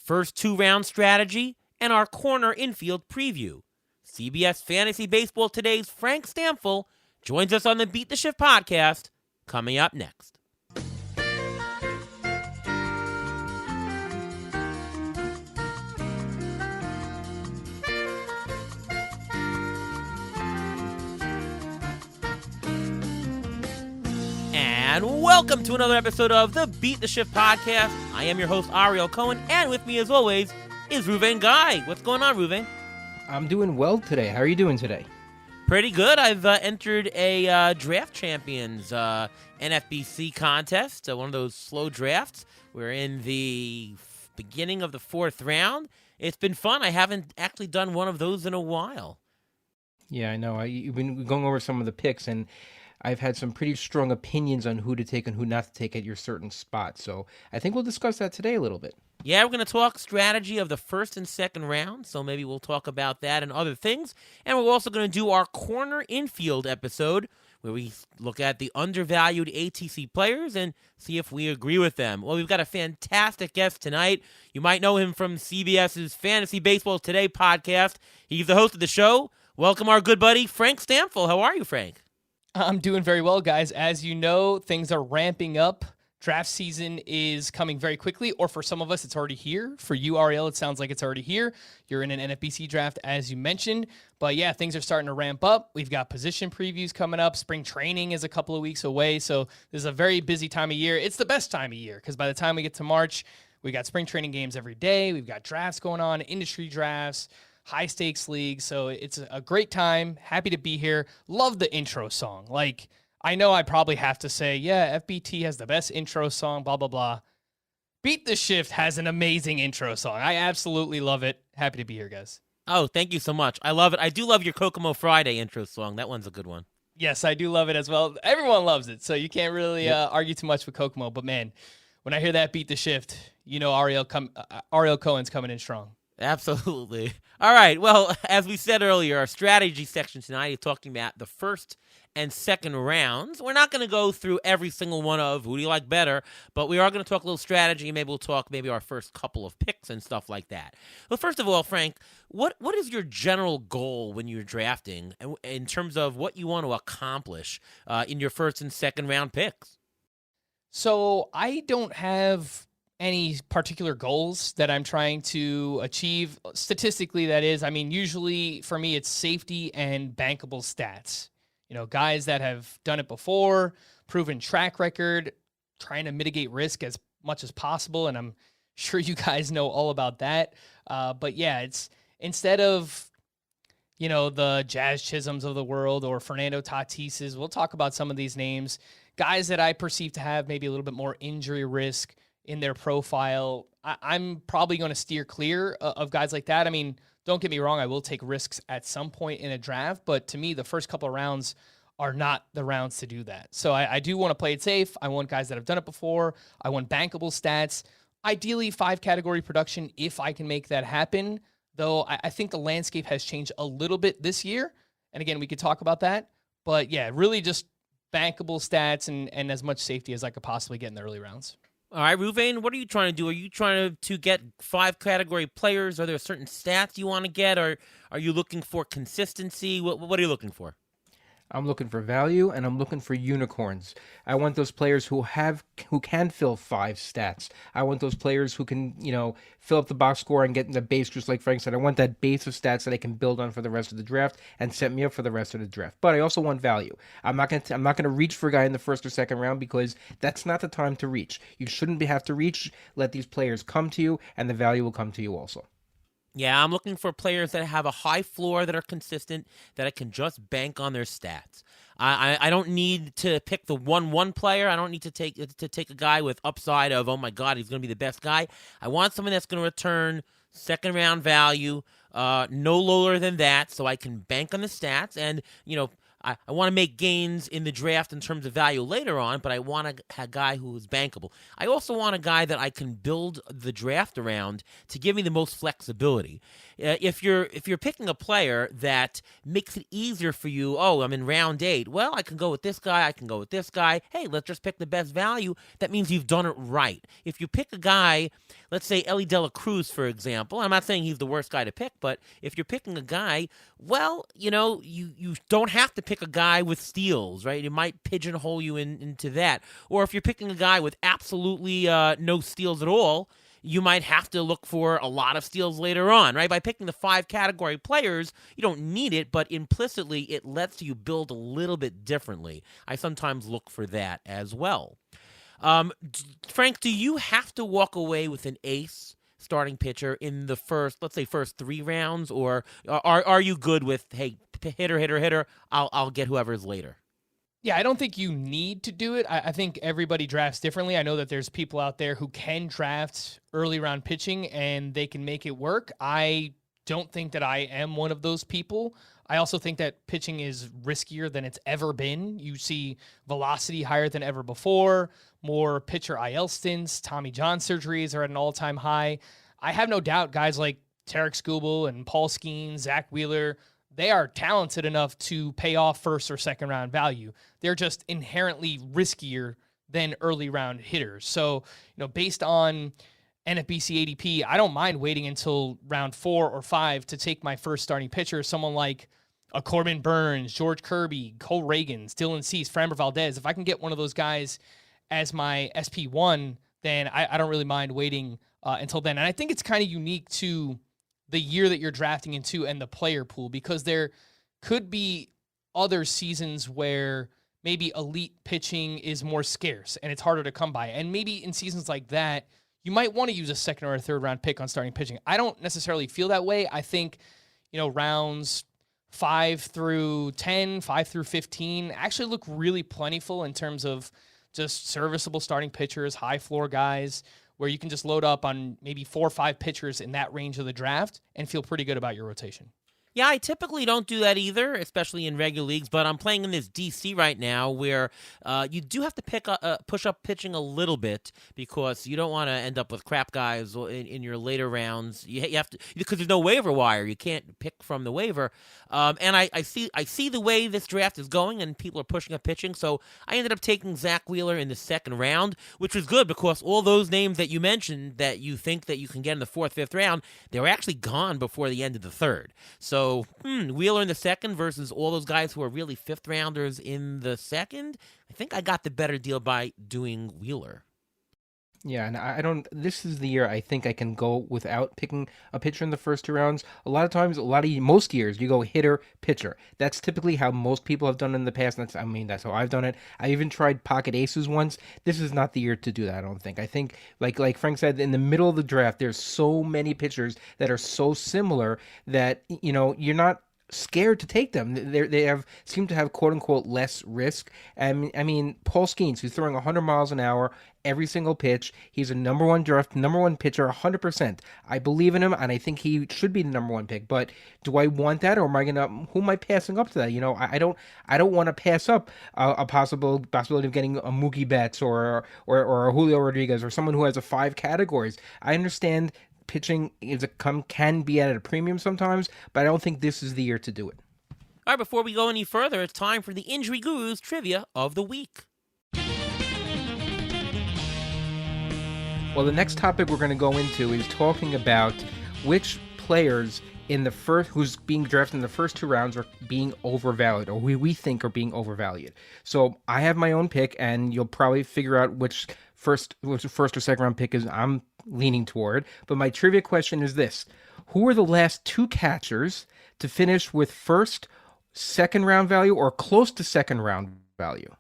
first two-round strategy, and our corner infield preview. CBS Fantasy Baseball Today's Frank Stampfl joins us on the Beat the Shift podcast, coming up next. And welcome to another episode of the Beat the Shift podcast. I am your host, Ariel Cohen, and with me as always is Ruven Guy. What's going on, Ruven? I'm doing well today. How are you doing today? Pretty good. I've entered a Draft Champions NFBC contest, one of those slow drafts. We're in the beginning of the fourth round. It's been fun. I haven't actually done one of those in a while. Yeah, I know. You've been going over some of the picks, and I've had some pretty strong opinions on who to take and who not to take at your certain spot. So I think we'll discuss that today a little bit. Yeah, we're going to talk strategy of the first and second round, so maybe we'll talk about that and other things. And we're also going to do our corner infield episode, where we look at the undervalued ATC players and see if we agree with them. Well, we've got a fantastic guest tonight. You might know him from CBS's Fantasy Baseball Today podcast. He's the host of the show. Welcome our good buddy, Frank Stampfl. How are you, Frank? I'm doing very well, guys. As you know, things are ramping up. Draft season is coming very quickly, or for some of us, it's already here. For you, Ariel, it sounds like it's already here. You're in an NFBC draft, as you mentioned. But yeah, things are starting to ramp up. We've got position previews coming up. Spring training is a couple of weeks away. So this is a very busy time of year. It's the best time of year because by the time we get to March, we got spring training games every day. We've got drafts going on, industry drafts, high-stakes leagues. So it's a great time. Happy to be here. Love the intro song. Like, I know I probably have to say, yeah, FBT has the best intro song, blah, blah, blah. Beat the Shift has an amazing intro song. I absolutely love it. Happy to be here, guys. Oh, thank you so much. I love it. I do love your Kokomo Friday intro song. That one's a good one. Yes, I do love it as well. Everyone loves it, so you can't really argue too much with Kokomo. But, man, when I hear that Beat the Shift, you know Ariel Cohen's coming in strong. Absolutely. All right. Well, as we said earlier, our strategy section tonight is talking about the first and second rounds. We're not going to go through every single one of who do you like better, but we are going to talk a little strategy. Maybe we'll talk our first couple of picks and stuff like that. Well, first of all, Frank, what is your general goal when you're drafting in terms of what you want to accomplish in your first and second round picks? So I don't have any particular goals that I'm trying to achieve. Statistically, that is. I mean, usually for me, it's safety and bankable stats. You know, guys that have done it before, proven track record, trying to mitigate risk as much as possible. And I'm sure you guys know all about that. But yeah, it's instead of, you know, the Jazz Chisholms of the world or Fernando Tatises, we'll talk about some of these names, guys that I perceive to have maybe a little bit more injury risk in their profile. I'm probably going to steer clear of guys like that. I mean, don't get me wrong, I will take risks at some point in a draft, but to me, the first couple of rounds are not the rounds to do that. So I do want to play it safe. I want guys that have done it before. I want bankable stats. Ideally, 5-category production if I can make that happen, though I think the landscape has changed a little bit this year. And again, we could talk about that. But yeah, really just bankable stats and as much safety as I could possibly get in the early rounds. All right, Ruven, what are you trying to do? Are you trying to get 5-category players? Are there certain stats you want to get? Or are you looking for consistency? What are you looking for? I'm looking for value, and I'm looking for unicorns. I want those players who can fill 5 stats. I want those players who can, fill up the box score and get in the base, just like Frank said. I want that base of stats that I can build on for the rest of the draft and set me up for the rest of the draft. But I also want value. I'm not gonna reach for a guy in the first or second round because that's not the time to reach. You shouldn't have to reach. Let these players come to you, and the value will come to you also. Yeah, I'm looking for players that have a high floor, that are consistent, that I can just bank on their stats. I don't need to pick the 1-1 player. I don't need to take a guy with upside of, oh my God, he's going to be the best guy. I want someone that's going to return second round value, no lower than that, so I can bank on the stats. And I want to make gains in the draft in terms of value later on, but I want a guy who is bankable. I also want a guy that I can build the draft around to give me the most flexibility. If you're picking a player that makes it easier for you, oh, I'm in round 8. Well, I can go with this guy. I can go with this guy. Hey, let's just pick the best value. That means you've done it right. If you pick a guy, let's say Ellie De La Cruz, for example. I'm not saying he's the worst guy to pick, but if you're picking a guy, well, you don't have to pick a guy with steals, right? It might pigeonhole you into that. Or if you're picking a guy with absolutely no steals at all, you might have to look for a lot of steals later on, right? By picking the 5 category players, you don't need it, but implicitly it lets you build a little bit differently. I sometimes look for that as well. Frank, do you have to walk away with an ace starting pitcher in the first 3 rounds, or are you good with, hey, hitter, I'll get whoever's later? Yeah, I don't think you need to do it. I think everybody drafts differently. I know that there's people out there who can draft early round pitching and they can make it work. I don't think that I am one of those people. I also think that pitching is riskier than it's ever been. You see velocity higher than ever before, more pitcher IL stints, Tommy John surgeries are at an all-time high. I have no doubt guys like Tarek Skubal and Paul Skeens, Zach Wheeler, they are talented enough to pay off first or second round value. They're just inherently riskier than early round hitters. So, based on NFBC ADP, I don't mind waiting until round 4 or 5 to take my first starting pitcher, someone like a Corbin Burns, George Kirby, Cole Reagans, Dylan Cease, Framber Valdez. If I can get one of those guys as my SP1, then I don't really mind waiting until then. And I think it's kind of unique to the year that you're drafting into and the player pool, because there could be other seasons where maybe elite pitching is more scarce and it's harder to come by. And maybe in seasons like that, you might want to use a second or a third round pick on starting pitching. I don't necessarily feel that way. I think, rounds 5 through 10, 5 through 15 actually look really plentiful in terms of just serviceable starting pitchers, high floor guys, where you can just load up on maybe 4 or 5 pitchers in that range of the draft and feel pretty good about your rotation. Yeah, I typically don't do that either, especially in regular leagues, but I'm playing in this DC right now where you do have to push up pitching a little bit because you don't want to end up with crap guys in your later rounds. You have to, because there's no waiver wire. You can't pick from the waiver. And I see the way this draft is going and people are pushing up pitching, so I ended up taking Zach Wheeler in the second round, which was good because all those names that you mentioned that you think that you can get in the 4th, 5th round, they were actually gone before the end of the 3rd. So Wheeler in the 2nd versus all those guys who are really 5th rounders in the 2nd. I think I got the better deal by doing Wheeler. Yeah, and I don't. This is the year I think I can go without picking a pitcher in the first 2 rounds. A lot of times, most years, you go hitter, pitcher. That's typically how most people have done it in the past. That's how I've done it. I even tried pocket aces once. This is not the year to do that, I don't think. I think, like Frank said, in the middle of the draft, there's so many pitchers that are so similar that, you're not scared to take them. They seem to have quote unquote less risk. I mean, Paul Skeens, who's throwing 100 miles an hour every single pitch. He's a number one pitcher, 100%. I believe in him, and I think he should be the number 1 pick. But do I want that, or who am I passing up to that? I don't want to pass up a possibility of getting a Mookie Betts or a Julio Rodriguez or someone who has a 5 categories. I understand pitching can be at a premium sometimes, but I don't think this is the year to do it. All right, before we go any further, it's time for the Injury Gurus Trivia of the Week. Well, the next topic we're going to go into is talking about which players who's being drafted in the first 2 rounds are being overvalued, or we think are being overvalued. So I have my own pick, and you'll probably figure out which first or second round pick is I'm leaning toward. But my trivia question is this: who were the last 2 catchers to finish with first, second round value, or close to second round value?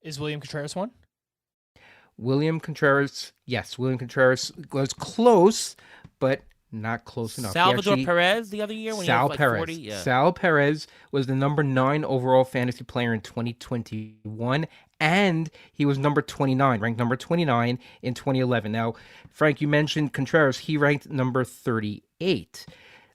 Is William Contreras one? William Contreras was close, but not close enough. Salvador Perez the other year when he was like 40? Yeah. Sal Perez was the number 9 overall fantasy player in 2021, and he was ranked number 29 in 2011. Now, Frank, you mentioned Contreras. He ranked number 38.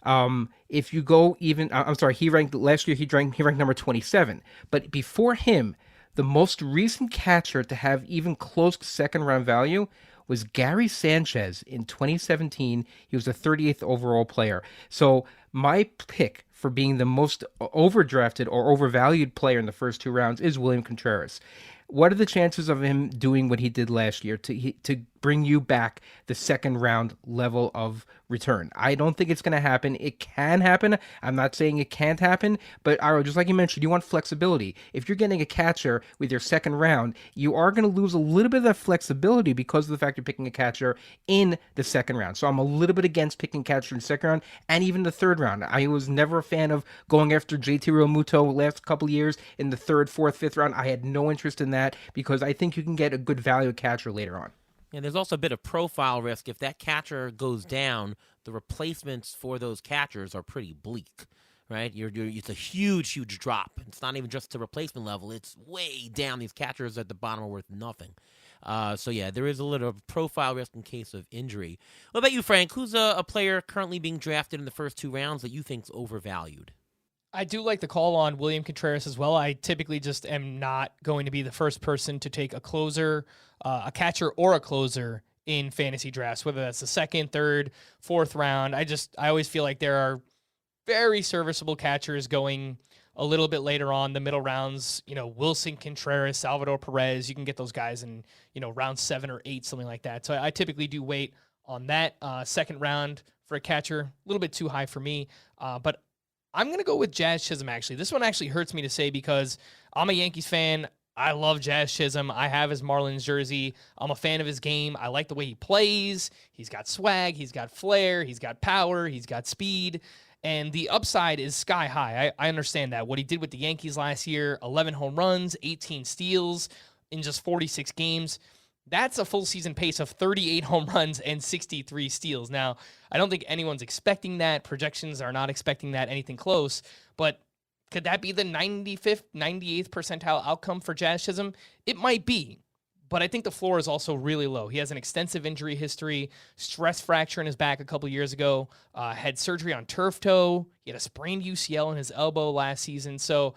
If you go even, I'm sorry, he ranked last year. He ranked number 27. But before him, the most recent catcher to have even close second round value was Gary Sanchez in 2017. He was the 38th overall player. So my pick for being the most overdrafted or overvalued player in the first two rounds is William Contreras. What are the chances of him doing what he did last year to bring you back the second round level of return? I don't think it's going to happen. It can happen. I'm not saying it can't happen, but Iro, just like you mentioned, you want flexibility. If you're getting a catcher with your second round, you are going to lose a little bit of that flexibility because of the fact you're picking a catcher in the second round. So I'm a little bit against picking catcher in the second round and even the third round. I was never a fan of going after JT Realmuto last couple of years in the third, fourth, fifth round. I had no interest in that because I think you can get a good value catcher later on. And there's also a bit of profile risk. If that catcher goes down, the replacements for those catchers are pretty bleak, right? It's a huge drop. It's not even just to replacement level. It's way down. These catchers at the bottom are worth nothing. So, yeah, there is a little profile risk in case of injury. What about you, Frank? Who's a player currently being drafted in the first two rounds that you think's overvalued? I do like the call on William Contreras as well. I typically just am not going to be the first person to take a closer, a catcher or a closer in fantasy drafts, whether that's the second, third, fourth round. I always feel like there are very serviceable catchers going a little bit later on, the middle rounds, Wilson Contreras, Salvador Perez. You can get those guys in, round 7 or 8, something like that. So I typically do wait on that second round for a catcher. A little bit too high for me, but I'm going to go with Jazz Chisholm, actually. This one actually hurts me to say because I'm a Yankees fan. I love Jazz Chisholm. I have his Marlins jersey. I'm a fan of his game. I like the way he plays. He's got swag. He's got flair. He's got power. He's got speed. And the upside is sky high. I understand that. What he did with the Yankees last year, 11 home runs, 18 steals in just 46 games. That's a full season pace of 38 home runs and 63 steals. Now, I don't think anyone's expecting that. Projections are not expecting that, anything close. But could that be the 95th, 98th percentile outcome for Jazz Chisholm? It might be. But I think the floor is also really low. He has an extensive injury history, stress fracture in his back a couple years ago, had surgery on turf toe. He had a sprained UCL in his elbow last season. So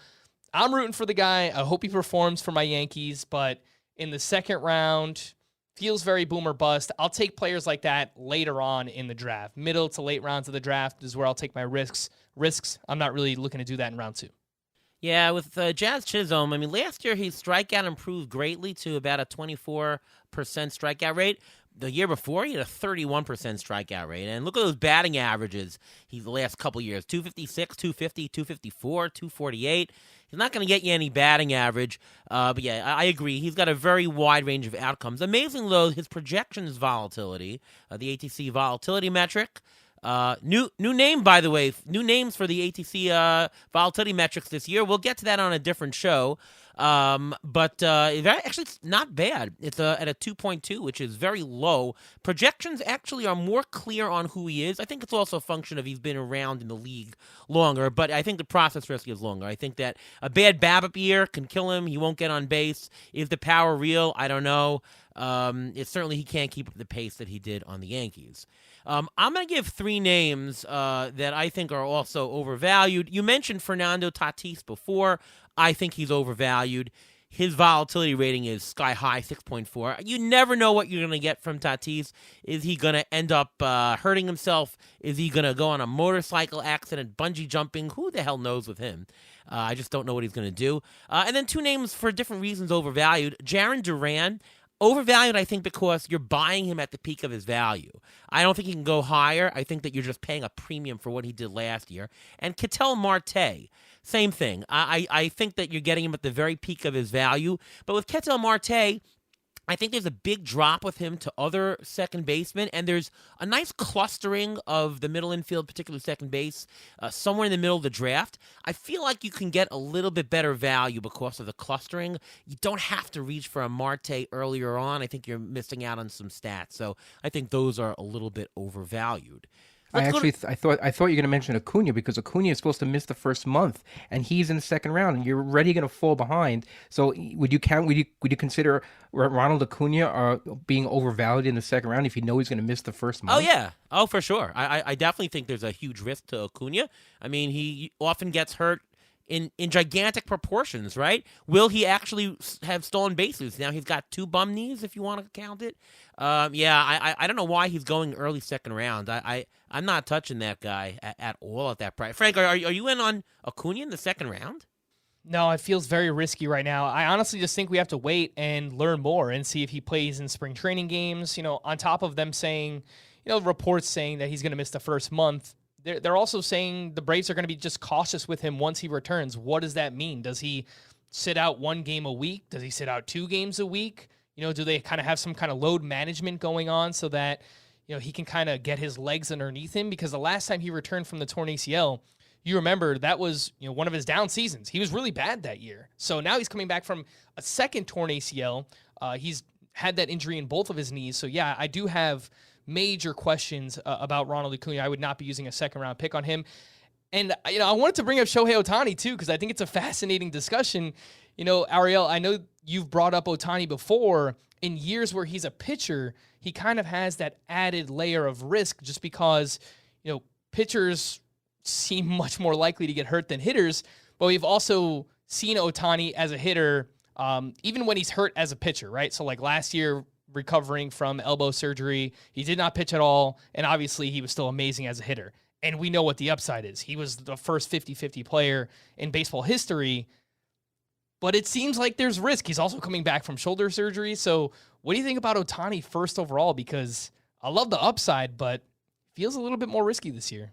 I'm rooting for the guy. I hope he performs for my Yankees, but in the second round, feels very boom or bust. I'll take players like that later on in the draft. Middle to late rounds of the draft is where I'll take my risks. I'm not really looking to do that in round 2. Yeah, with Jazz Chisholm, I mean, last year his strikeout improved greatly to about a 24% strikeout rate. The year before, he had a 31% strikeout rate. And look at those batting averages he's the last couple years. 256, 250, 254, 248. He's not going to get you any batting average. But, yeah, I agree. He's got a very wide range of outcomes. Amazing, though, his projections volatility, the ATC volatility metric. New name, by the way. New names for the ATC volatility metrics this year. We'll get to that on a different show. But actually, it's not bad. It's at a 2.2, which is very low. Projections actually are more clear on who he is. I think it's also a function of he's been around in the league longer, but I think the process risk is longer. I think that a bad BABIP year can kill him. He won't get on base. Is the power real? I don't know. It's certainly he can't keep up the pace that he did on the Yankees. I'm going to give 3 names that I think are also overvalued. You mentioned Fernando Tatis before. I think he's overvalued. His volatility rating is sky high, 6.4. You never know what you're going to get from Tatis. Is he going to end up hurting himself? Is he going to go on a motorcycle accident, bungee jumping? Who the hell knows with him? I just don't know what he's going to do. And then 2 names for different reasons overvalued. Jarren Duran. Overvalued, I think, because you're buying him at the peak of his value. I don't think he can go higher. I think that you're just paying a premium for what he did last year. And Ketel Marte, same thing. I think that you're getting him at the very peak of his value. But with Ketel Marte, I think there's a big drop with him to other second basemen, and there's a nice clustering of the middle infield, particularly second base, somewhere in the middle of the draft. I feel like you can get a little bit better value because of the clustering. You don't have to reach for a Marte earlier on. I think you're missing out on some stats, so I think those are a little bit overvalued. I Let's go to actually, I thought you were going to mention Acuna because Acuna is supposed to miss the first month, and he's in the second round, and you're already going to fall behind. So, would you count? Would you consider Ronald Acuna being overvalued in the second round if you know he's going to miss the first Oh month? yeah. Oh, for sure. I definitely think there's a huge risk to Acuna. I mean, he often gets hurt in gigantic proportions, right? Will he actually have stolen bases? Now he's got two bum knees, if you want to count it. Yeah, I don't know why he's going early second round. I'm not touching that guy at all at that price. Frank, are you in on Acuna in the second round? No, it feels very risky right now. I honestly just think we have to wait and learn more and see if he plays in spring training games. On top of them saying, reports saying that he's going to miss the first month. They're also saying the Braves are going to be just cautious with him once he returns. What does that mean? Does he sit out one game a week? Does he sit out 2 games a week? Do they kind of have some kind of load management going on so that, he can kind of get his legs underneath him? Because the last time he returned from the torn ACL, you remember that was, one of his down seasons. He was really bad that year. So now he's coming back from a second torn ACL. He's had that injury in both of his knees. So yeah, I do have major questions about Ronald Acuna. I would not be using a second round pick on him. And, I wanted to bring up Shohei Ohtani too, because I think it's a fascinating discussion. Ariel, I know you've brought up Ohtani before. In years where he's a pitcher, he kind of has that added layer of risk just because, pitchers seem much more likely to get hurt than hitters. But we've also seen Ohtani as a hitter, even when he's hurt as a pitcher, right? So like last year, recovering from elbow surgery, he did not pitch at all. And obviously he was still amazing as a hitter. And we know what the upside is. He was the first 50-50 player in baseball history. But it seems like there's risk. He's also coming back from shoulder surgery. So what do you think about Ohtani first overall? Because I love the upside, but feels a little bit more risky this year.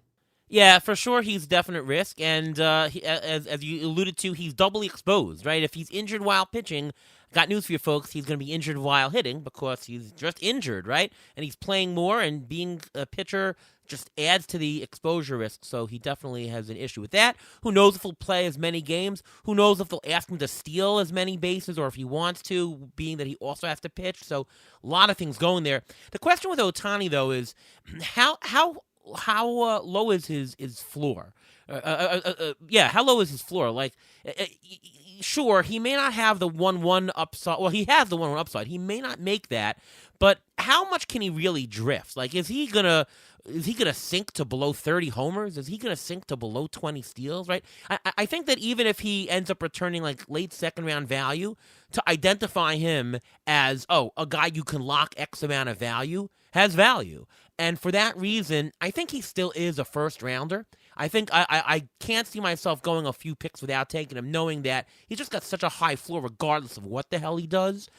Yeah, for sure, he's definite risk, and as you alluded to, he's doubly exposed, right? If he's injured while pitching, got news for you folks, he's going to be injured while hitting because he's just injured, right? And he's playing more, and being a pitcher just adds to the exposure risk, so he definitely has an issue with that. Who knows if he'll play as many games? Who knows if they'll ask him to steal as many bases, or if he wants to, being that he also has to pitch? So a lot of things going there. The question with Ohtani, though, is how low is his floor? Yeah, how low is his floor? Like, sure, he may not have the 1-1 upside. Well, he has the 1-1 upside. He may not make that, but how much can he really drift? Like, is he gonna sink to below 30 homers? Is he gonna sink to below 20 steals? Right? I think that even if he ends up returning like late second round value, to identify him as a guy you can lock X amount of value has value. And for that reason, I think he still is a first rounder. I think I can't see myself going a few picks without taking him, knowing that he's just got such a high floor regardless of what the hell he does.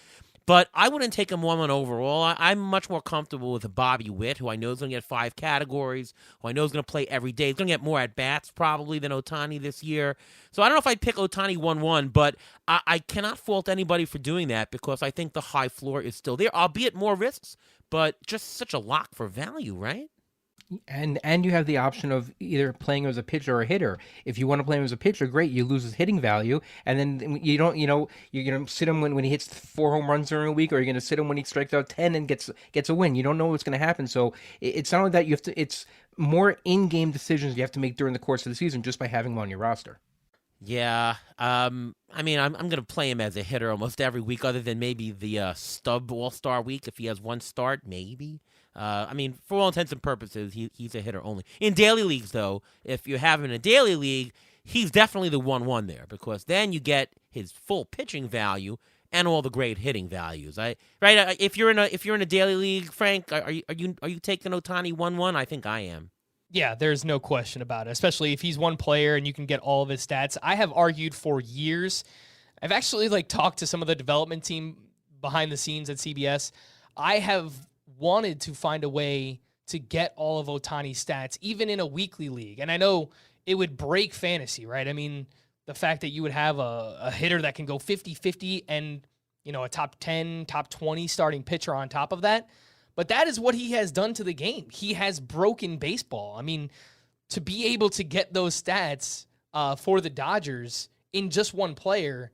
But I wouldn't take him 1-1 overall. I'm much more comfortable with a Bobby Witt, who I know is going to get 5 categories, who I know is going to play every day. He's going to get more at-bats probably than Ohtani this year. So I don't know if I'd pick Ohtani 1-1, but I cannot fault anybody for doing that because I think the high floor is still there, albeit more risks, but just such a lock for value, right? And you have the option of either playing him as a pitcher or a hitter. If you want to play him as a pitcher, great, you lose his hitting value, and then you don't, you're gonna sit him when he hits 4 home runs during a week, or you're gonna sit him when he strikes out 10 and gets a win. You don't know what's gonna happen. So it's not like that. You have to. It's more in-game decisions you have to make during the course of the season just by having him on your roster. Yeah, I mean, I'm going to play him as a hitter almost every week, other than maybe the stub All-Star week if he has one start, maybe. I mean, for all intents and purposes, he's a hitter only. In daily leagues, though, if you have him in a daily league, he's definitely the 1-1 there because then you get his full pitching value and all the great hitting values. Right? If you're in a daily league, Frank, are you taking Ohtani 1-1? I think I am. Yeah, there's no question about it, especially if he's one player and you can get all of his stats. I have argued for years. I've actually talked to some of the development team behind the scenes at CBS. I have wanted to find a way to get all of Ohtani's stats, even in a weekly league. And I know it would break fantasy, right? I mean, the fact that you would have a hitter that can go 50-50 and, a top 10, top 20 starting pitcher on top of that. But that is what he has done to the game. He has broken baseball. I mean, to be able to get those stats for the Dodgers in just one player,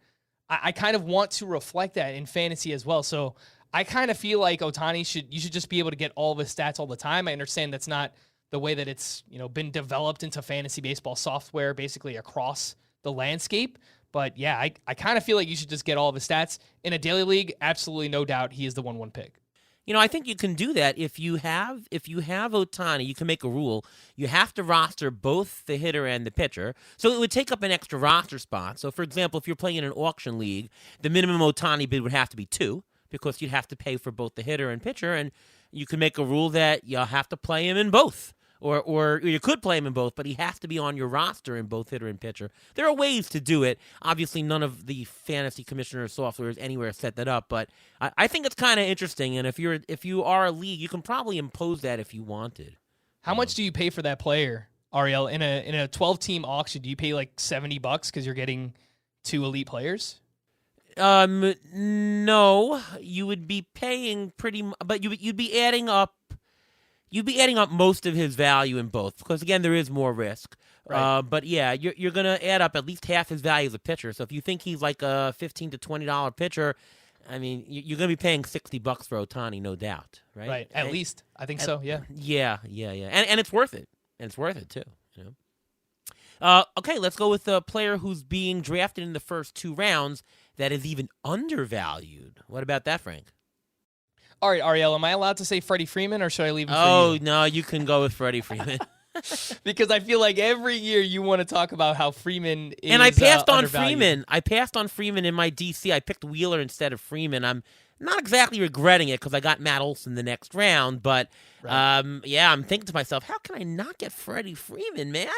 I kind of want to reflect that in fantasy as well. So I kind of feel like Ohtani you should just be able to get all of his stats all the time. I understand that's not the way that it's, been developed into fantasy baseball software basically across the landscape. But yeah, I kind of feel like you should just get all of his stats. In a daily league, absolutely no doubt he is the 1-1 pick. I think you can do that if you have Ohtani. You can make a rule. You have to roster both the hitter and the pitcher, so it would take up an extra roster spot. So, for example, if you're playing in an auction league, the minimum Ohtani bid would have to be 2 because you'd have to pay for both the hitter and pitcher, and you can make a rule that you'll have to play him in both. Or you could play him in both, but he has to be on your roster in both hitter and pitcher. There are ways to do it. Obviously, none of the fantasy commissioner software is anywhere set that up, but I think it's kind of interesting. And if you are a league, you can probably impose that if you wanted. How much do you pay for that player, Ariel? In a 12-team auction, do you pay like $70 because you're getting 2 elite players? No, you would be paying but you'd be adding up. You'd be adding up most of his value in both because, again, there is more risk. Right. But, yeah, you're going to add up at least half his value as a pitcher. So if you think he's like a $15 to $20 pitcher, I mean, you're going to be paying $60 for Ohtani, no doubt, right? Right, at least. I think so, yeah. Yeah. And it's worth it. And it's worth it, too. Okay, let's go with a player who's being drafted in the first 2 rounds that is even undervalued. What about that, Frank? All right, Ariel, am I allowed to say Freddie Freeman, or should I leave him for Oh, you? no, you can go with Freddie Freeman. Because I feel like every year you want to talk about how Freeman is and I passed on undervalued. Freeman. I passed on Freeman in my DC. I picked Wheeler instead of Freeman. I'm not exactly regretting it because I got Matt Olson the next round. But, yeah, I'm thinking to myself, how can I not get Freddie Freeman, man?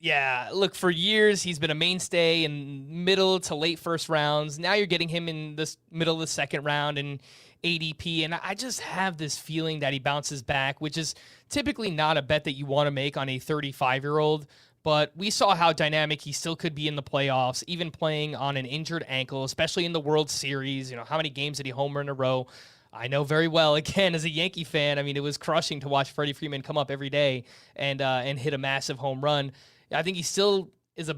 Yeah, look, for years he's been a mainstay in middle to late first rounds. Now you're getting him in this middle of the second round and ADP, and I just have this feeling that he bounces back, which is typically not a bet that you want to make on a 35-year-old, but we saw how dynamic he still could be in the playoffs, even playing on an injured ankle, especially in the World Series. How many games did he homer in a row? I know very well, again, as a Yankee fan, I mean, it was crushing to watch Freddie Freeman come up every day and hit a massive home run. I think he still is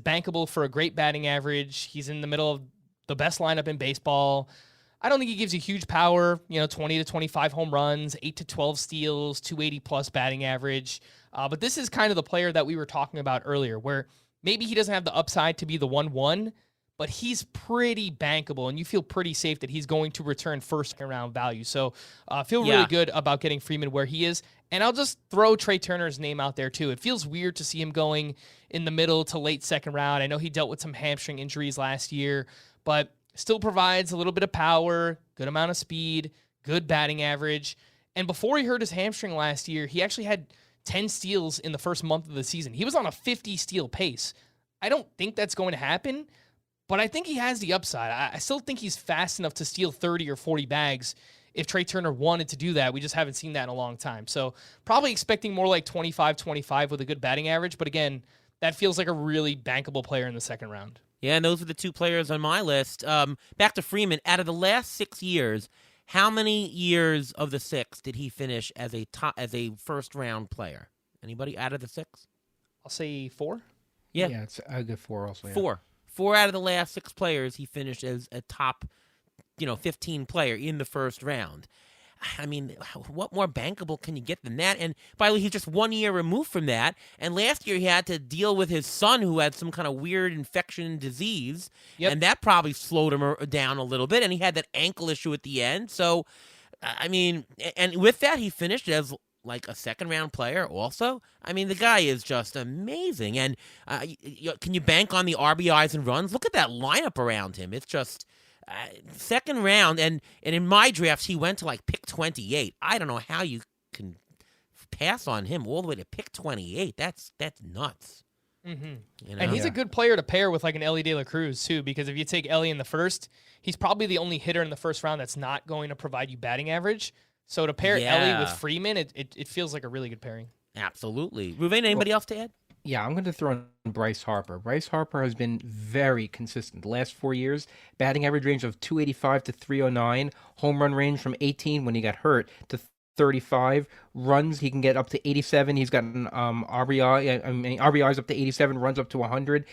bankable for a great batting average. He's in the middle of the best lineup in baseball. I don't think he gives you huge power, 20 to 25 home runs, 8 to 12 steals, 280-plus batting average. But this is kind of the player that we were talking about earlier, where maybe he doesn't have the upside to be the 1-1, but he's pretty bankable, and you feel pretty safe that he's going to return first-round value. So feel really good about getting Freeman where he is. And I'll just throw Trey Turner's name out there, too. It feels weird to see him going in the middle to late second round. I know he dealt with some hamstring injuries last year, but still provides a little bit of power, good amount of speed, good batting average. And before he hurt his hamstring last year, he actually had 10 steals in the first month of the season. He was on a 50-steal pace. I don't think that's going to happen, but I think he has the upside. I still think he's fast enough to steal 30 or 40 bags if Trey Turner wanted to do that. We just haven't seen that in a long time. So probably expecting more like 25-25 with a good batting average. But again, that feels like a really bankable player in the second round. Yeah, and those are the 2 players on my list. Back to Freeman. Out of the last 6 years, how many years of the 6 did he finish as a first-round player? Anybody out of the 6? I'll say 4. Yeah, it's a good 4 also. Yeah. 4 out of the last 6 players he finished as a top 15 player in the first round. I mean, what more bankable can you get than that? And by the way, he's just 1 year removed from that. And last year he had to deal with his son who had some kind of weird infection disease. Yep. And that probably slowed him down a little bit. And he had that ankle issue at the end. So, I mean, and with that, he finished as like a second-round player also. I mean, the guy is just amazing. And can you bank on the RBIs and runs? Look at that lineup around him. It's just... second round, and in my drafts, he went to like pick 28. I don't know how you can pass on him all the way to pick 28. That's nuts. Mm-hmm. And he's a good player to pair with like an Ellie De La Cruz too, because if you take Ellie in the first, he's probably the only hitter in the first round that's not going to provide you batting average. So to pair Ellie with Freeman, it feels like a really good pairing. Absolutely. Ruvain, anybody else to add? Yeah, I'm going to throw in Bryce Harper. Bryce Harper has been very consistent the last 4 years. Batting average range of 285 to 309. Home run range from 18 when he got hurt to 35. Runs, he can get up to 87. He's gotten RBIs up to 87, runs up to 100.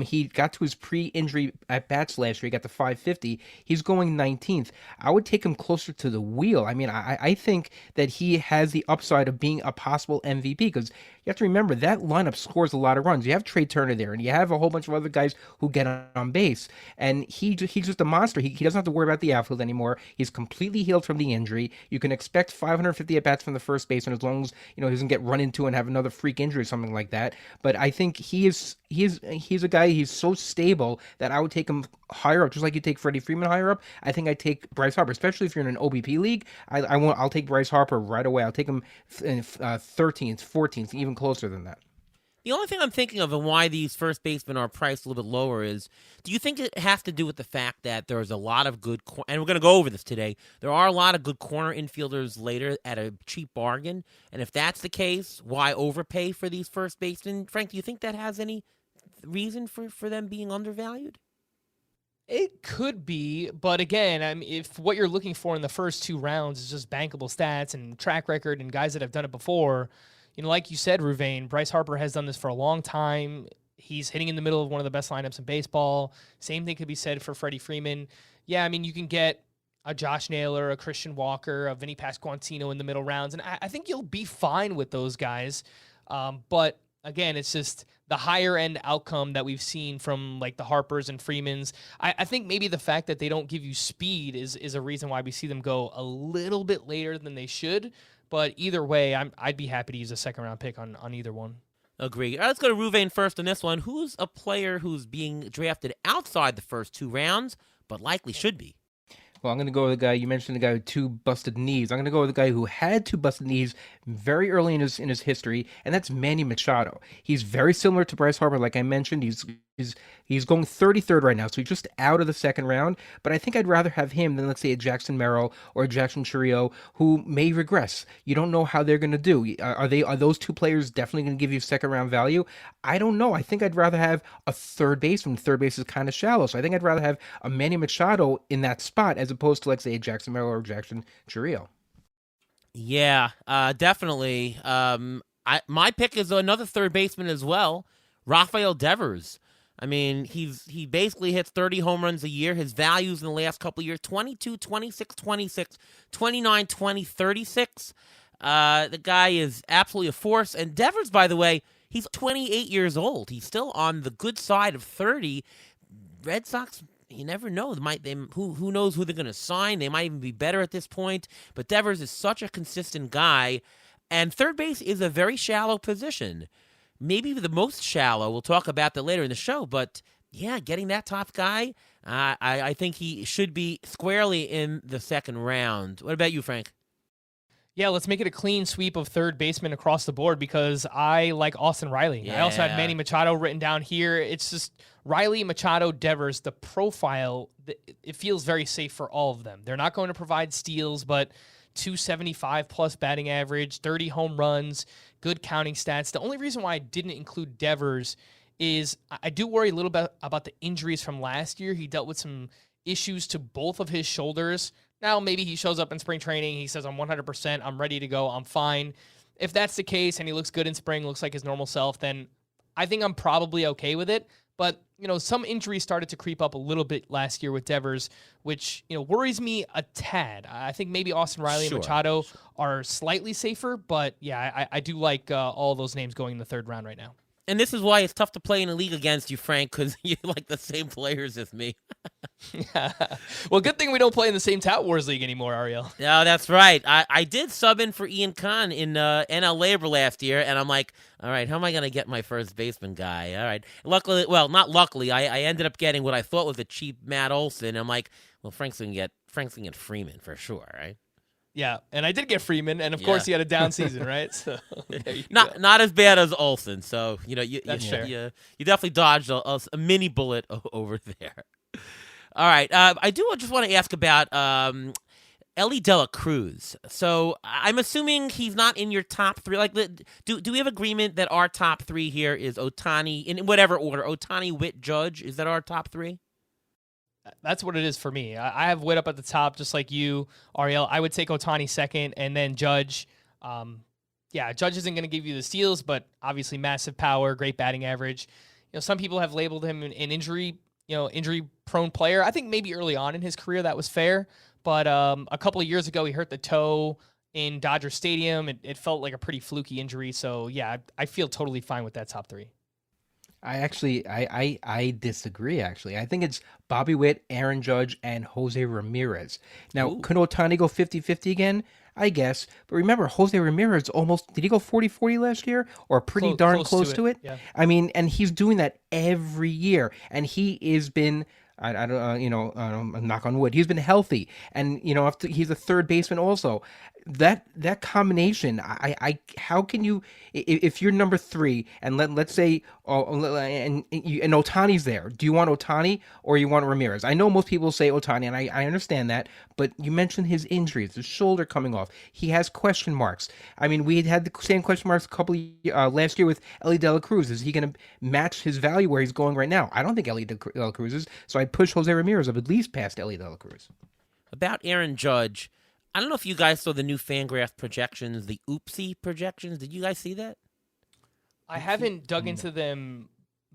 He got to his pre-injury at bats last year. He got to 550. He's going 19th. I would take him closer to the wheel. I mean, I think that he has the upside of being a possible MVP because you have to remember that lineup scores a lot of runs. You have Trey Turner there, and you have a whole bunch of other guys who get on base, and he's just a monster. He doesn't have to worry about the outfield anymore. He's completely healed from the injury. You can expect 550 at bats from the first baseman as long as he doesn't get run into and have another freak injury or something like that. But I think he's a guy. He's so stable that I would take him higher up, just like you take Freddie Freeman higher up. I think I take Bryce Harper, especially if you're in an OBP league. I'll take Bryce Harper right away. I'll take him in 13th, 14th, even closer than that. The only thing I'm thinking of and why these first basemen are priced a little bit lower is, do you think it has to do with the fact that there's a lot of good, and we're going to go over this today, there are a lot of good corner infielders later at a cheap bargain, and if that's the case, why overpay for these first basemen? Frank, do you think that has any reason for them being undervalued? It could be, but again, I mean, if what you're looking for in the first 2 rounds is just bankable stats and track record and guys that have done it before, like you said, Ruvain, Bryce Harper has done this for a long time. He's hitting in the middle of one of the best lineups in baseball. Same thing could be said for Freddie Freeman. Yeah, I mean, you can get a Josh Naylor, a Christian Walker, a Vinny Pasquantino in the middle rounds, and I think you'll be fine with those guys. But again, it's just the higher end outcome that we've seen from like the Harpers and Freemans. I think maybe the fact that they don't give you speed is a reason why we see them go a little bit later than they should. But either way, I'd be happy to use a second-round pick on either one. Agree. All right, let's go to Ruvain first on this one. Who's a player who's being drafted outside the first 2 rounds, but likely should be? Well, I'm going to go with the guy, you mentioned the guy with 2 busted knees. I'm going to go with the guy who had 2 busted knees very early in his history, and that's Manny Machado. He's very similar to Bryce Harper, like I mentioned. He's going 33rd right now, so he's just out of the second round. But I think I'd rather have him than, let's say, a Jackson Merrill or a Jackson Chourio, who may regress. You don't know how they're going to do. Are those 2 players definitely going to give you second round value? I don't know. I think I'd rather have a third baseman. Third base is kind of shallow, so I think I'd rather have a Manny Machado in that spot as opposed to, like, say, a Jackson Merrill or Jackson Chourio. Yeah, definitely. My pick is another third baseman as well, Rafael Devers. I mean, he basically hits 30 home runs a year. His values in the last couple of years, 22, 26, 26, 29, 20, 36. The guy is absolutely a force. And Devers, by the way, he's 28 years old. He's still on the good side of 30. Red Sox, you never know. Who knows who they're going to sign? They might even be better at this point. But Devers is such a consistent guy. And third base is a very shallow position. Maybe the most shallow. We'll talk about that later in the show. But, yeah, getting that top guy, I think he should be squarely in the second round. What about you, Frank? Yeah, let's make it a clean sweep of third baseman across the board because I like Austin Riley. Yeah. I also had Manny Machado written down here. It's just Riley, Machado, Devers, the profile, it feels very safe for all of them. They're not going to provide steals, but 275-plus batting average, 30 home runs, good counting stats. The only reason why I didn't include Devers is I do worry a little bit about the injuries from last year. He dealt with some issues to both of his shoulders. Now, maybe he shows up in spring training. He says, I'm 100%. I'm ready to go. I'm fine. If that's the case and he looks good in spring, looks like his normal self, then I think I'm probably okay with it. But, some injuries started to creep up a little bit last year with Devers, which, worries me a tad. I think maybe Austin Riley and Machado are slightly safer. But, yeah, I do like all those names going in the third round right now. And this is why it's tough to play in a league against you, Frank, because you like the same players as me. Well, good thing we don't play in the same Tout Wars league anymore, Ariel. No, that's right. I did sub in for Ian Kahn in NL Labor last year, and I'm like, all right, how am I going to get my first baseman guy? All right. Luckily, well, not luckily, I ended up getting what I thought was a cheap Matt Olson. I'm like, well, Frank's going to get Freeman for sure, right? Yeah, and I did get Freeman, and of course he had a down season, right? So not as bad as Olson. So you fair. you definitely dodged a mini bullet over there. All right, I do just want to ask about Ellie De La Cruz. So I'm assuming he's not in your top 3. Like, do we have agreement that our top 3 here is Ohtani in whatever order? Ohtani, Witt, Judge. Is that our top 3? That's what it is for me. I have Witt up at the top, just like you, Ariel. I would take Ohtani second, and then Judge. Judge isn't going to give you the steals, but obviously massive power, great batting average. Some people have labeled him an injury-prone player. I think maybe early on in his career that was fair, but a couple of years ago he hurt the toe in Dodger Stadium. It felt like a pretty fluky injury. So yeah, I feel totally fine with that top three. I disagree, actually. I think it's Bobby Witt, Aaron Judge, and Jose Ramirez. Now, Ooh. could Ohtani go 50-50 again? I guess. But remember, Jose Ramirez did he go 40-40 last year? Or pretty darn close to it? Yeah. I mean, and he's doing that every year. And he has been, I don't, knock on wood, he's been healthy. And, he's a third baseman also. That combination, how can you, if you're number three and let's say and Ohtani's there, do you want Ohtani or you want Ramirez? I know most people say Ohtani, and I understand that, but you mentioned his injuries, his shoulder coming off. He has question marks. I mean, we had the same question marks a couple of, last year with Ellie De La Cruz. Is he going to match his value where he's going right now? I don't think Ellie De La Cruz is, so I'd push Jose Ramirez up at least past Ellie De La Cruz. About Aaron Judge, I don't know if you guys saw the new Fangraph projections, the Oopsie projections. Did you guys see that? I haven't dug into them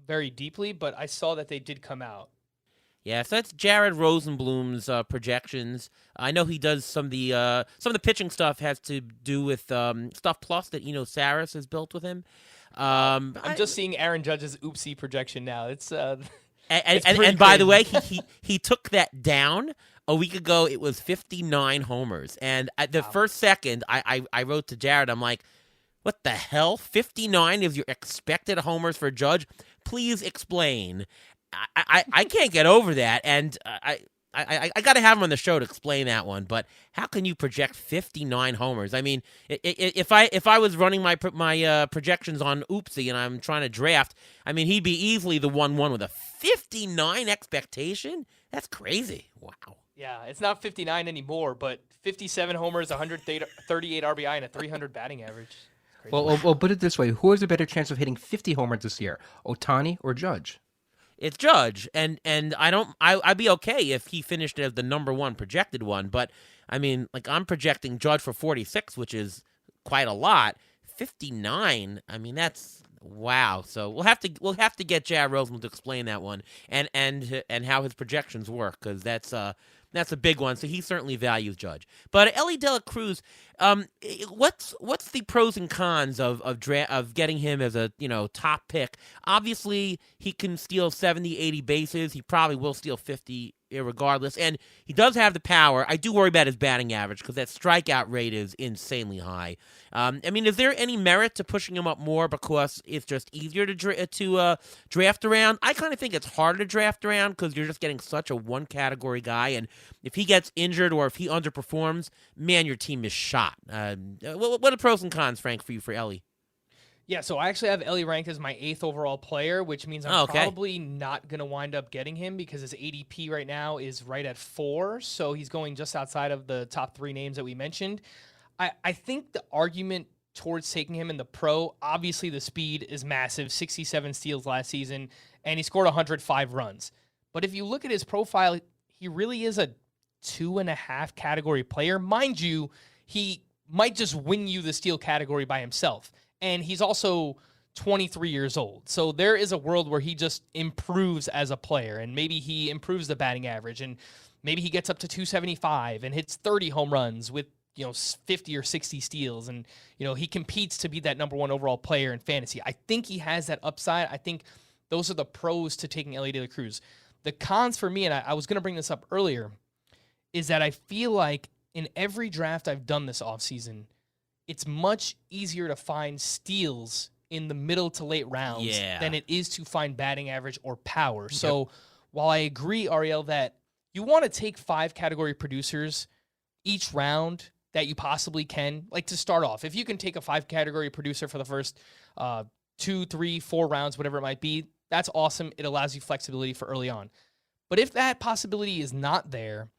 very deeply, but I saw that they did come out. Yeah, so that's Jared Rosenblum's projections. I know he does some of the pitching stuff has to do with Stuff Plus that Saris has built with him. I'm just seeing Aaron Judge's Oopsie projection now. It's and by the way, he took that down. A week ago, it was 59 homers. And at the first second, I wrote to Jared, I'm like, what the hell? 59 is your expected homers for Judge? Please explain. I can't get over that. And I got to have him on the show to explain that one. But how can you project 59 homers? I mean, if I was running my projections on Oopsie and I'm trying to draft, I mean, he'd be easily the 1-1 with a 59 expectation? That's crazy. Wow. Yeah, it's not 59 anymore, but 57 homers, 138 RBI, and a 300 batting average. Well, put it this way. Who has a better chance of hitting 50 homers this year, Ohtani or Judge? It's Judge, and I'd be okay if he finished as the number one projected one, but I mean, like I'm projecting Judge for 46, which is quite a lot. 59, I mean that's wow. So we'll have to get Jared Roseman to explain that one and how his projections work, because that's a big one. So he certainly values Judge. But Ellie De La Cruz, what's the pros and cons of getting him as a top pick? Obviously, he can steal 70, 80 bases. He probably will steal 50 regardless, and he does have the power. I do worry about his batting average because that strikeout rate is insanely high. I mean, is there any merit to pushing him up more because it's just easier to draft around? I kind of think it's harder to draft around because you're just getting such a one-category guy, and if he gets injured or if he underperforms, man, your team is shot. What are the pros and cons, Frank, for Ellie? Yeah, so I actually have Ellie ranked as my 8th overall player, which means I'm probably not going to wind up getting him because his ADP right now is right at 4, so he's going just outside of the top 3 names that we mentioned. I think the argument towards taking him in the pro, obviously the speed is massive, 67 steals last season, and he scored 105 runs. But if you look at his profile, he really is a 2.5 category player. Mind you, he might just win you the steal category by himself. And he's also 23 years old. So there is a world where he just improves as a player, and maybe he improves the batting average, and maybe he gets up to 275 and hits 30 home runs with 50 or 60 steals, and he competes to be that number 1 overall player in fantasy. I think he has that upside. I think those are the pros to taking Ellie De La Cruz. The cons for me, and I was going to bring this up earlier, is that I feel like in every draft I've done this offseason, it's much easier to find steals in the middle to late rounds than it is to find batting average or power. So while I agree, Ariel, that you want to take 5 category producers each round that you possibly can, like to start off. If you can take a 5 category producer for the first 2, 3, 4 rounds, whatever it might be, that's awesome. It allows you flexibility for early on. But if that possibility is not there,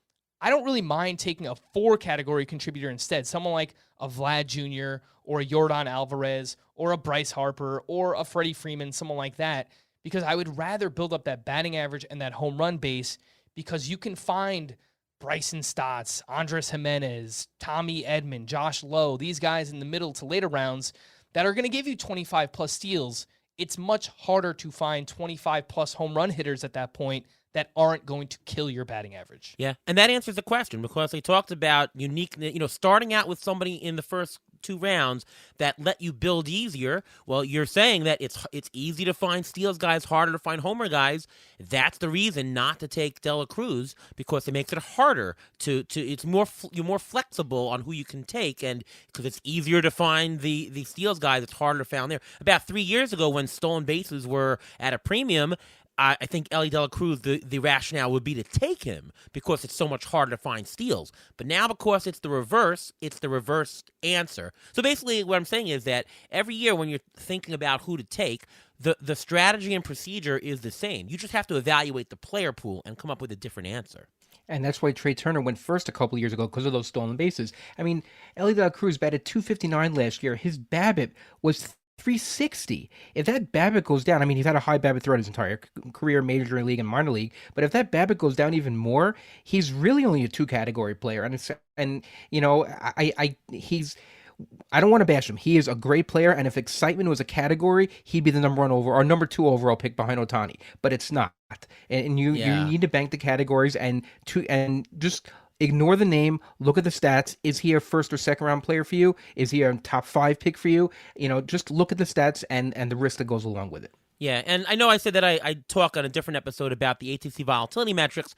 I don't really mind taking a 4 category contributor instead. Someone like a Vlad Jr. or a Yordan Alvarez or a Bryce Harper or a Freddie Freeman, someone like that, because I would rather build up that batting average and that home run base because you can find Bryson Stotts, Andres Jimenez, Tommy Edman, Josh Lowe, these guys in the middle to later rounds that are going to give you 25 plus steals. It's much harder to find 25 plus home run hitters at that point that aren't going to kill your batting average. Yeah, and that answers the question because they talked about uniqueness, starting out with somebody in the first 2 rounds that let you build easier. Well, you're saying that it's easy to find steals guys, harder to find homer guys. That's the reason not to take De La Cruz, because it makes it harder to it's more you're more flexible on who you can take, and because it's easier to find the steals guys, it's harder to find there. About 3 years ago, when stolen bases were at a premium, I think Ellie De La Cruz, the rationale would be to take him because it's so much harder to find steals. But now, because it's the reverse answer. So basically what I'm saying is that every year when you're thinking about who to take, the strategy and procedure is the same. You just have to evaluate the player pool and come up with a different answer. And that's why Trey Turner went first a couple of years ago because of those stolen bases. I mean, Ellie De La Cruz batted .259 last year. His BABIP was .360. If that BABIP goes down, I mean, he's had a high BABIP throughout his entire career, major league and minor league. But if that BABIP goes down even more, he's really only a 2-category player. And I don't want to bash him. He is a great player, and if excitement was a category, he'd be the number 2 overall pick behind Ohtani. But it's not. And you need to bank the categories and just ignore the name, look at the stats. Is he a first or second round player for you? Is he a top 5 pick for you? Just look at the stats and the risk that goes along with it. Yeah, and I know I said that I talk on a different episode about the ATC volatility metrics,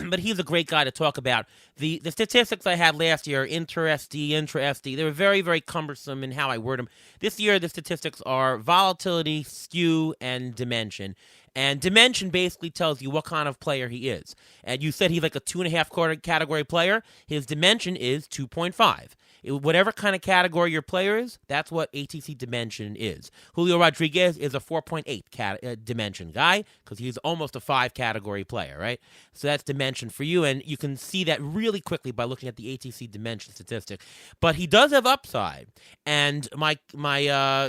but he's a great guy to talk about. The statistics I had last year, intra-SD, they were very, very cumbersome in how I word them. This year, the statistics are volatility, skew, and dimension. And dimension basically tells you what kind of player he is. And you said he's like a 2.5 category player. His dimension is 2.5. Whatever kind of category your player is, that's what ATC dimension is. Julio Rodriguez is a 4.8 dimension guy because he's almost a 5-category player, right? So that's dimension for you, and you can see that really quickly by looking at the ATC dimension statistic. But he does have upside, and my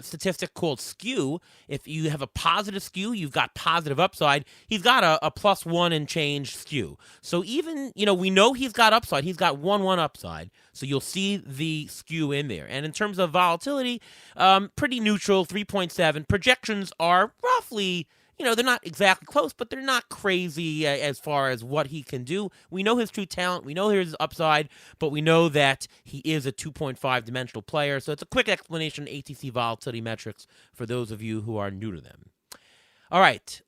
statistic called skew, if you have a positive skew, you've got positive upside. He's got a +1 and change skew. So even, we know he's got upside. He's got 1-1 upside. So you'll see the skew in there. And in terms of volatility, pretty neutral, 3.7. Projections are roughly, they're not exactly close, but they're not crazy as far as what he can do. We know his true talent. We know his upside, but we know that he is a 2.5-dimensional player. So it's a quick explanation of ATC volatility metrics for those of you who are new to them. All right.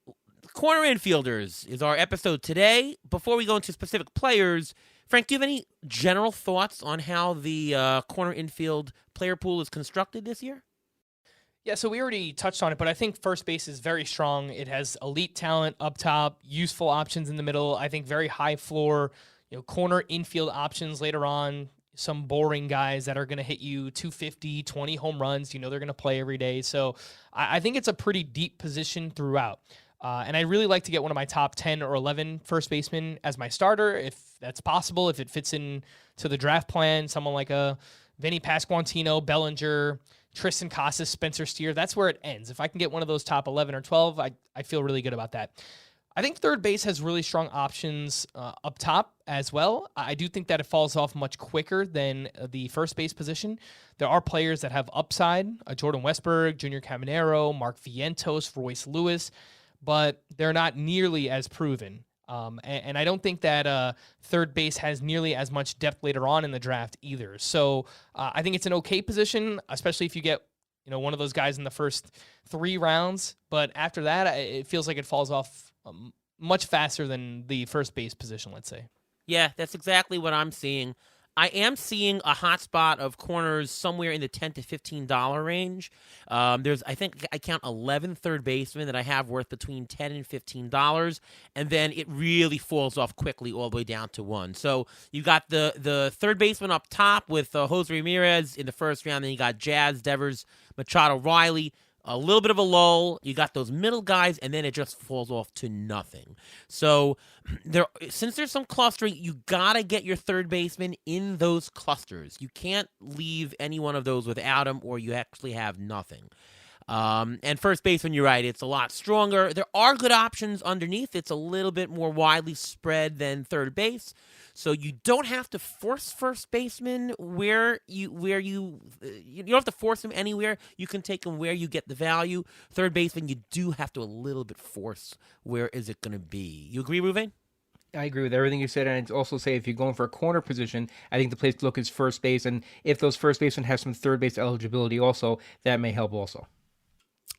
Corner infielders is our episode today. Before we go into specific players, Frank, do you have any general thoughts on how the corner infield player pool is constructed this year? Yeah, so we already touched on it, but I think first base is very strong. It has elite talent up top, useful options in the middle. I think very high floor, corner infield options later on. Some boring guys that are going to hit you 250, 20 home runs. They're going to play every day. So I think it's a pretty deep position throughout. And I really like to get one of my top 10 or 11 first basemen as my starter, if that's possible, if it fits in to the draft plan. Someone like a Vinny Pasquantino, Bellinger, Tristan Casas, Spencer Steer. That's where it ends. If I can get one of those top 11 or 12, I feel really good about that. I think third base has really strong options up top as well. I do think that it falls off much quicker than the first base position. There are players that have upside, Jordan Westberg, Junior Caminero, Mark Vientos, Royce Lewis, but they're not nearly as proven. And I don't think that third base has nearly as much depth later on in the draft either. So I think it's an okay position, especially if you get one of those guys in the first 3 rounds. But after that, it feels like it falls off much faster than the first base position, let's say. Yeah, that's exactly what I'm seeing. I am seeing a hot spot of corners somewhere in the $10 to $15 range. I think I count 11 third basemen that I have worth between $10 and $15, and then it really falls off quickly all the way down to 1. So you got the third baseman up top with Jose Ramirez in the first round, then you got Jazz, Devers, Machado, Riley. A little bit of a lull. You got those middle guys, and then it just falls off to nothing. So since there's some clustering, you got to get your third baseman in those clusters. You can't leave any one of those without him, or you actually have nothing. And first baseman, you're right, it's a lot stronger. There are good options underneath. It's a little bit more widely spread than third base. So you don't have to force first baseman you don't have to force him anywhere. You can take him where you get the value. Third baseman, you do have to a little bit force where is it going to be. You agree, Ruvain? I agree with everything you said, and I'd also say if you're going for a corner position, I think the place to look is first base, and if those first basemen have some third base eligibility also, that may help also.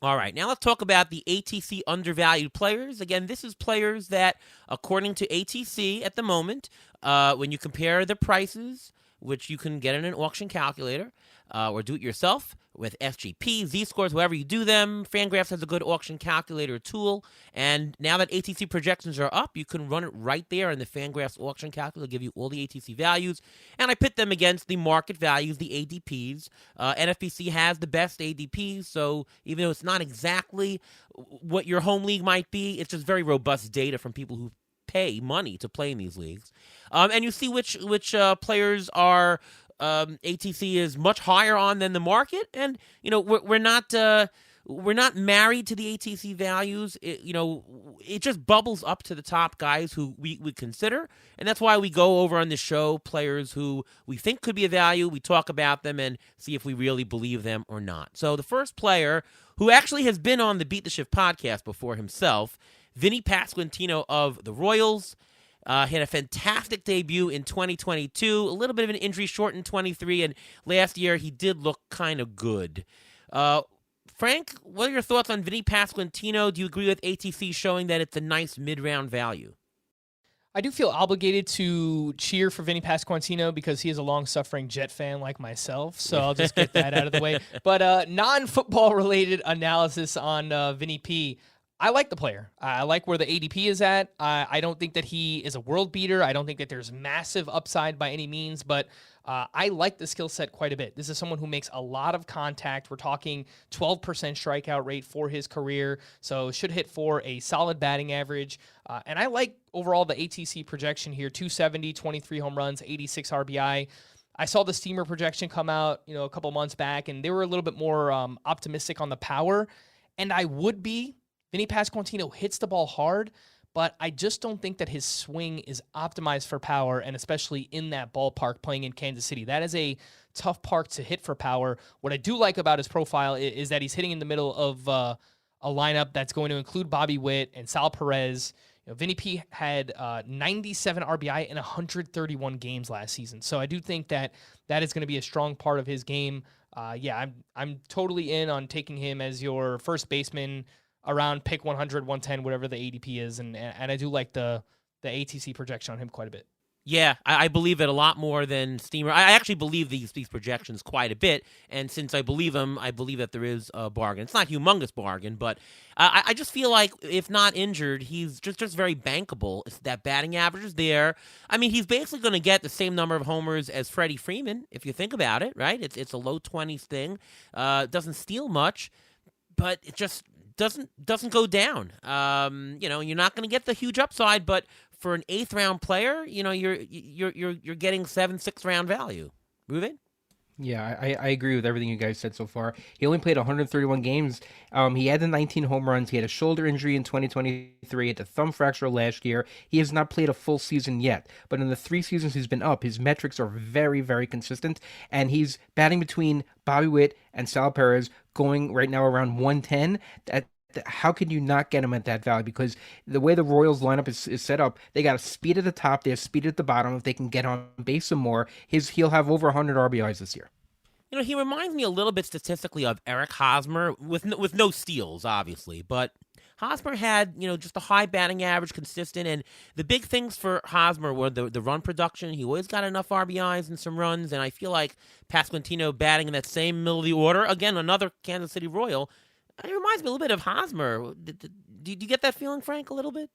All right, now let's talk about the ATC undervalued players. Again, this is players that, according to ATC at the moment, when you compare the prices, which you can get in an auction calculator or do it yourself with SGP, Z-scores, wherever you do them. Fangraphs has a good auction calculator tool. And now that ATC projections are up, you can run it right there in the Fangraphs auction calculator, give you all the ATC values. And I pit them against the market values, the ADPs. NFBC has the best ADPs, so even though it's not exactly what your home league might be, it's just very robust data from people who pay money to play in these leagues. And you see which players are ATC is much higher on than the market, and we're not married to the ATC values. It just bubbles up to the top guys who we would consider, and that's why we go over on the show players who we think could be a value. We talk about them and see if we really believe them or not. So the first player who actually has been on the Beat the Shift podcast before himself, Vinny Pasquantino of the Royals. Had a fantastic debut in 2022, a little bit of an injury short in 23, and last year he did look kind of good. Frank, what are your thoughts on Vinny Pasquantino? Do you agree with ATC showing that it's a nice mid-round value? I do feel obligated to cheer for Vinny Pasquantino because he is a long-suffering Jet fan like myself, so I'll just get that out of the way. But non-football related analysis on Vinny P. I like the player. I like where the ADP is at. I don't think that he is a world beater. I don't think that there's massive upside by any means, but I like the skill set quite a bit. This is someone who makes a lot of contact. We're talking 12% strikeout rate for his career, so should hit for a solid batting average. And I like overall the ATC projection here, 270, 23 home runs, 86 RBI. I saw the Steamer projection come out, a couple months back, and they were a little bit more optimistic on the power, and I would be. Vinny Pasquantino hits the ball hard, but I just don't think that his swing is optimized for power, and especially in that ballpark playing in Kansas City. That is a tough park to hit for power. What I do like about his profile is that he's hitting in the middle of a lineup that's going to include Bobby Witt and Sal Perez. Vinny P had 97 RBI in 131 games last season. So I do think that is going to be a strong part of his game. I'm totally in on taking him as your first baseman around pick 100, 110, whatever the ADP is, and I do like the ATC projection on him quite a bit. Yeah, I believe it a lot more than Steamer. I actually believe these projections quite a bit, and since I believe them, I believe that there is a bargain. It's not a humongous bargain, but I just feel like if not injured, he's just very bankable. That batting average is there. I mean, he's basically going to get the same number of homers as Freddie Freeman, if you think about it, right? It's a low 20s thing. Doesn't steal much, but it just doesn't go down. You're not going to get the huge upside, but for an 8th round player, you're getting 7th, 6th round value. Ruben? Yeah, I agree with everything you guys said so far. He only played 131 games. He had the 19 home runs. He had a shoulder injury in 2023, had a thumb fracture last year. He has not played a full season yet. But in the 3 seasons he's been up, his metrics are very, very consistent. And he's batting between Bobby Witt and Sal Perez, going right now around 110. How can you not get him at that value? Because the way the Royals lineup is set up, they got a speed at the top, they have speed at the bottom. If they can get on base some more, he'll have over 100 RBIs this year. He reminds me a little bit statistically of Eric Hosmer, with no steals, obviously. But Hosmer had, just a high batting average, consistent. And the big things for Hosmer were the run production. He always got enough RBIs and some runs. And I feel like Pasquantino batting in that same middle of the order, again, another Kansas City Royal, it reminds me a little bit of Hosmer. Do you get that feeling, Frank, a little bit?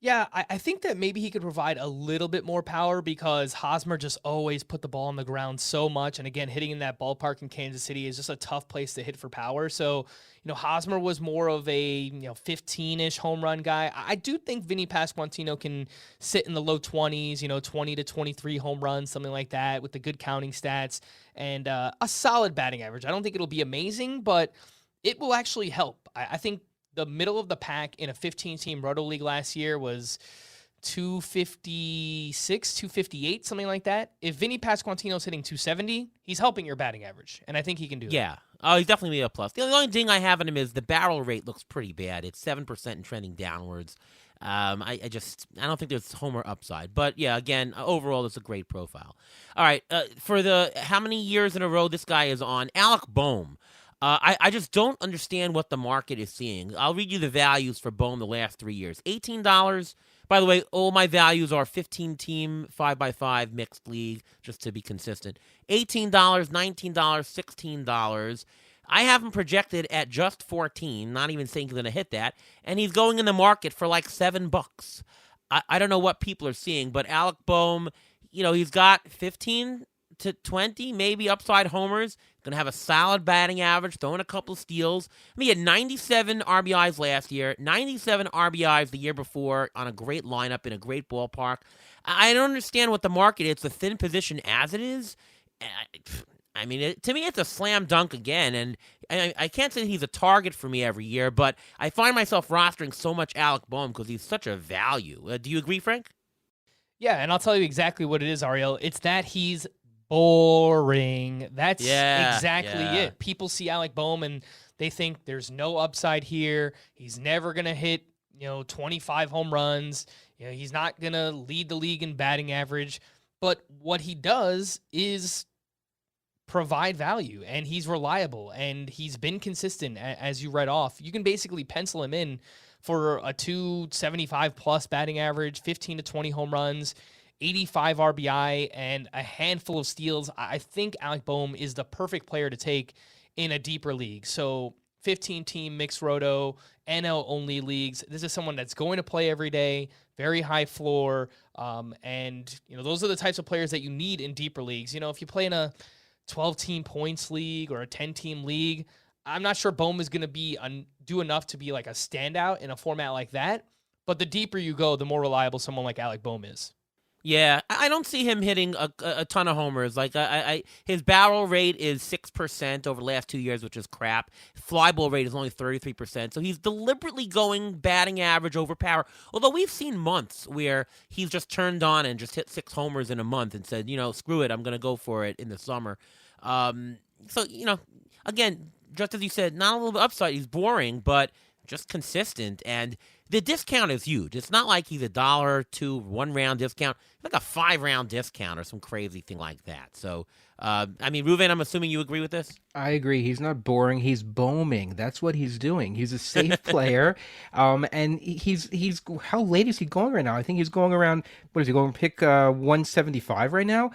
Yeah, I think that maybe he could provide a little bit more power because Hosmer just always put the ball on the ground so much. And again, hitting in that ballpark in Kansas City is just a tough place to hit for power. So, Hosmer was more of a 15-ish home run guy. I do think Vinny Pasquantino can sit in the low 20s, 20 to 23 home runs, something like that, with the good counting stats and a solid batting average. I don't think it'll be amazing, but it will actually help. I think the middle of the pack in a 15-team Roto League last year was 256, 258, something like that. If Vinny Pasquantino's hitting 270, he's helping your batting average, and I think he can do that. Yeah. Oh, he's definitely a plus. The only thing I have on him is the barrel rate looks pretty bad. It's 7% and trending downwards. I don't think there's homer upside. But, yeah, again, overall, it's a great profile. All right, for the how many years in a row this guy is on, Alec Boehm. I just don't understand what the market is seeing. I'll read you the values for Boehm the last 3 years. $18. By the way, all my values are 15-team, 5x5 mixed league, just to be consistent. $18, $19, $16. I have him projected at just 14, not even saying he's going to hit that, and he's going in the market for like $7. I don't know what people are seeing, but Alec Boehm, he's got 15 to 20, maybe upside homers. Going to have a solid batting average, throwing a couple of steals. He had 97 RBIs last year, 97 RBIs the year before on a great lineup in a great ballpark. I don't understand what the market is. It's a thin position as it is. To me, it's a slam dunk again, and I can't say he's a target for me every year, but I find myself rostering so much Alec Boehm because he's such a value. Do you agree, Frank? Yeah, and I'll tell you exactly what it is, Ariel. It's that he's boring. That's exactly it. People see Alec Boehm and they think there's no upside here. He's never going to hit, 25 home runs. He's not going to lead the league in batting average. But what he does is provide value, and he's reliable, and he's been consistent, as you read off. You can basically pencil him in for a 275-plus batting average, 15 to 20 home runs, 85 RBI, and a handful of steals. I think Alec Boehm is the perfect player to take in a deeper league. So 15-team mixed roto, NL-only leagues. This is someone that's going to play every day, very high floor, and those are the types of players that you need in deeper leagues. If you play in a 12-team points league or a 10-team league, I'm not sure Boehm is going to do enough to be like a standout in a format like that. But the deeper you go, the more reliable someone like Alec Boehm is. Yeah, I don't see him hitting a ton of homers. Like his barrel rate is 6% over the last 2 years, which is crap. Fly ball rate is only 33%. So he's deliberately going batting average over power. Although we've seen months where he's just turned on and just hit 6 homers in a month and said, screw it, I'm going to go for it in the summer. Again, just as you said, not a little bit upside. He's boring, but just consistent. And the discount is huge. It's not like he's $1, $2, 1 round discount. It's like a 5 round discount or some crazy thing like that. So, Ruven, I'm assuming you agree with this? I agree. He's not boring. He's booming. That's what he's doing. He's a safe player. And he's how late is he going right now? I think he's going around, what is he going to pick 175 right now?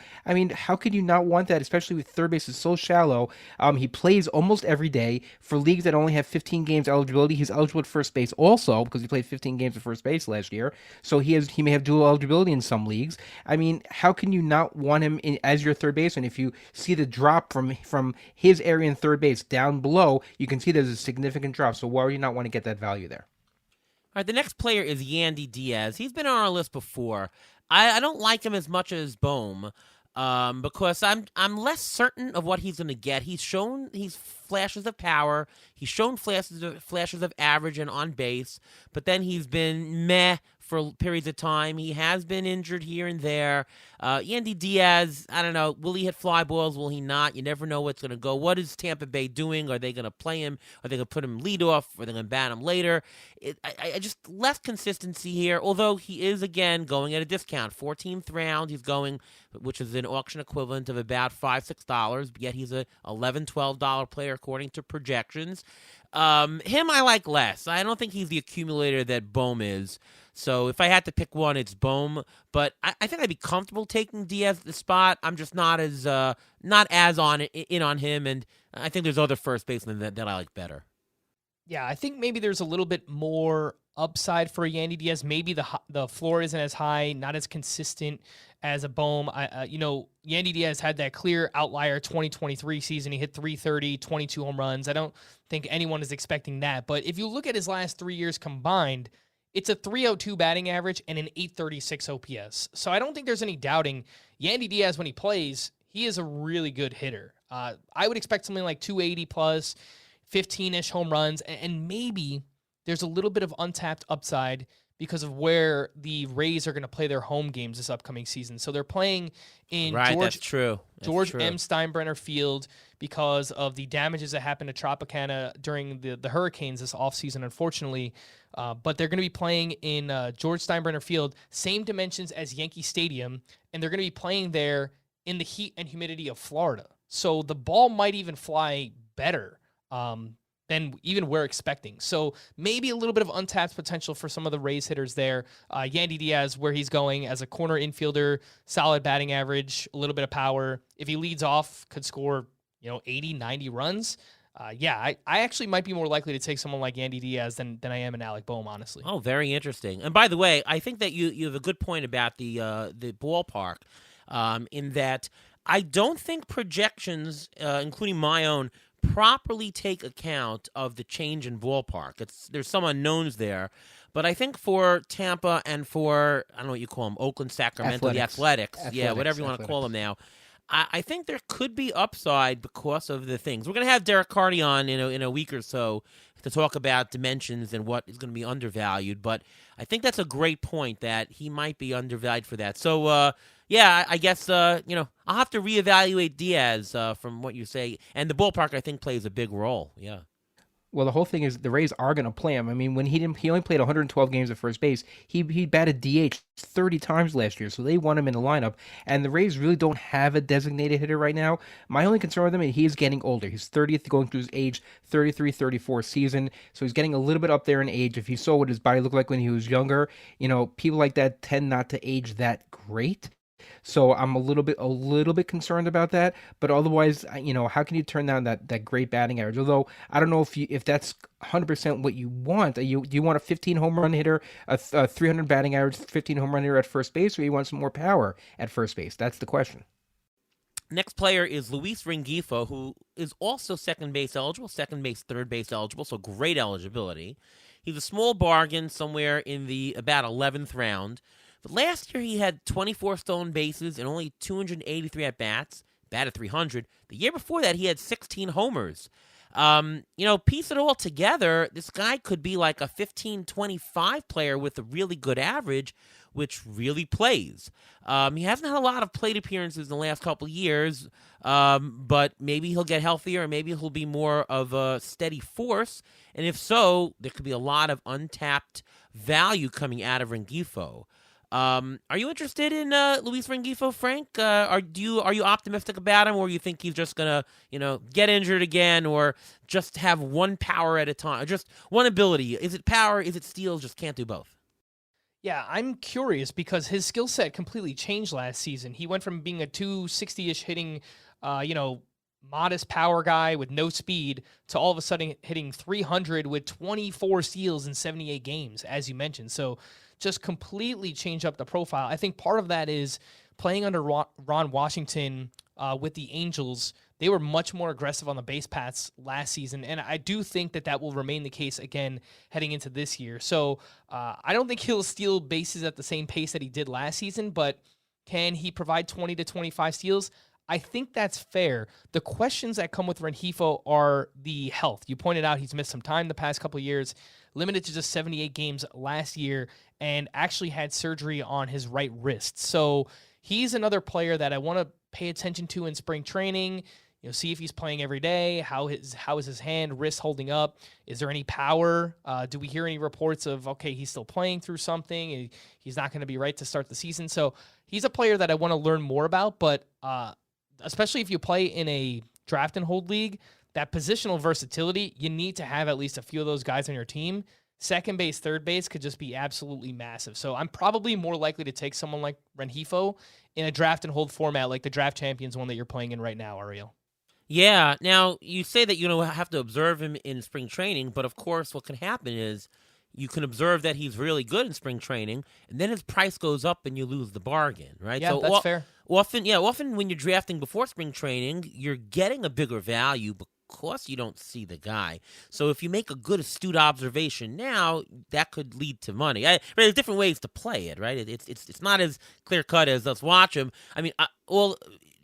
How could you not want that, especially with third base is so shallow? He plays almost every day. For leagues that only have 15 games eligibility, he's eligible at first base also because he played 15 games at first base last year. So he may have dual eligibility in some leagues. How can you not want him as your third baseman? If you see the drop from his area in third base down below, you can see there's a significant drop. So why would you not want to get that value there? All right, the next player is Yandy Diaz. He's been on our list before. I don't like him as much as Boehm because I'm less certain of what he's going to get. He's flashes of power. He's shown flashes of average and on base, but then he's been meh for periods of time. He has been injured here and there. Yandy Diaz, I don't know. Will he hit fly balls? Will he not? You never know what's going to go. What is Tampa Bay doing? Are they going to play him? Are they going to put him lead off? Are they going to bat him later? I just less consistency here, although he is, again, going at a discount. 14th round, he's going, which is an auction equivalent of about $5, $6, yet he's a $11, $12 player according to projections. Him I like less. I don't think he's the accumulator that Boehm is. So if I had to pick one, it's Boehm. But I think I'd be comfortable taking Diaz at the spot. I'm just not as in on him, and I think there's other first basemen that I like better. Yeah, I think maybe there's a little bit more upside for Yandy Diaz. Maybe the floor isn't as high, not as consistent as a Boehm. Yandy Diaz had that clear outlier 2023 season. He hit 330, 22 home runs. I don't think anyone is expecting that. But if you look at his last 3 years combined, it's a 302 batting average and an 836 OPS. So I don't think there's any doubting Yandy Diaz, when he plays, he is a really good hitter. I would expect something like 280 plus, 15-ish home runs, and maybe there's a little bit of untapped upside because of where the Rays are going to play their home games this upcoming season. So they're playing in Right, that's true. George M. Steinbrenner Field because of the damages that happened to Tropicana during the hurricanes this offseason, unfortunately. But they're going to be playing in George Steinbrenner Field, same dimensions as Yankee Stadium, and they're going to be playing there in the heat and humidity of Florida. So the ball might even fly better than even we're expecting. So maybe a little bit of untapped potential for some of the Rays hitters there. Yandy Diaz, where he's going as a corner infielder, solid batting average, a little bit of power. If he leads off, could score 80, 90 runs. I actually might be more likely to take someone like Yandy Diaz than I am an Alec Boehm, honestly. Oh, very interesting. And by the way, I think that you have a good point about the ballpark, in that I don't think projections, including my own, properly take account of the change in ballpark. There's some unknowns there, but I think for Tampa and for, I don't know what you call them, Oakland, Sacramento, the Athletics, whatever you want to call them now, I think there could be upside because of the things. We're going to have Derek Carty on in a week or so to talk about dimensions and what is going to be undervalued, but I think that's a great point that he might be undervalued for that. So, I guess, I'll have to reevaluate Diaz from what you say. And the ballpark, I think, plays a big role. Yeah. Well, the whole thing is the Rays are going to play him. I mean, when he only played 112 games at first base. He batted DH 30 times last year, so they want him in the lineup. And the Rays really don't have a designated hitter right now. My only concern with him is he's getting older. He's 30th, going through his age 33, 34 season, so he's getting a little bit up there in age. If you saw what his body looked like when he was younger, people like that tend not to age that great. So I'm a little bit concerned about that. But otherwise, how can you turn down that great batting average? Although I don't know if that's 100% what you want. Do you want a 15 home run hitter, a 300 batting average, 15 home run hitter at first base, or you want some more power at first base? That's the question. Next player is Luis Rengifo, who is also second base eligible, second base, third base eligible, so great eligibility. He's a small bargain somewhere in the about 11th round. But last year he had 24 stolen bases and only 283 at-bats, batted .300. The year before that he had 16 homers. Piece it all together, this guy could be like a 15-25 player with a really good average, which really plays. He hasn't had a lot of plate appearances in the last couple of years, but maybe he'll get healthier and maybe he'll be more of a steady force. And if so, there could be a lot of untapped value coming out of Rengifo. Are you interested in Luis Rengifo, Frank? Are you optimistic about him, or you think he's just gonna get injured again, or just have one power at a time, just one ability? Is it power? Is it steal? Just can't do both. Yeah, I'm curious because his skill set completely changed last season. He went from being a 260-ish hitting, modest power guy with no speed to all of a sudden hitting 300 with 24 steals in 78 games, as you mentioned. So just completely change up the profile. I think part of that is playing under Ron Washington with the Angels. They were much more aggressive on the base paths last season, and I do think that will remain the case again heading into this year. So I don't think he'll steal bases at the same pace that he did last season, but can he provide 20 to 25 steals? I think that's fair. The questions that come with Rengifo are the health. You pointed out he's missed some time the past couple of years, limited to just 78 games last year, and actually had surgery on his right wrist. So he's another player that I want to pay attention to in spring training. See if he's playing every day. How is his hand, wrist holding up? Is there any power? Do we hear any reports of, okay, he's still playing through something, he's not going to be right to start the season? So he's a player that I want to learn more about, but especially if you play in a draft and hold league, that positional versatility, you need to have at least a few of those guys on your team. Second base, third base could just be absolutely massive. So I'm probably more likely to take someone like Rengifo in a draft and hold format like the Draft Champions one that you're playing in right now, Ariel. Yeah. Now, you say that have to observe him in spring training, but of course what can happen is you can observe that he's really good in spring training, and then his price goes up and you lose the bargain, right? Yeah, so that's fair. Often when you're drafting before spring training, you're getting a bigger value because you don't see the guy. So if you make a good, astute observation now, that could lead to money. There's different ways to play it, right? It's not as clear cut as let's watch him. I mean,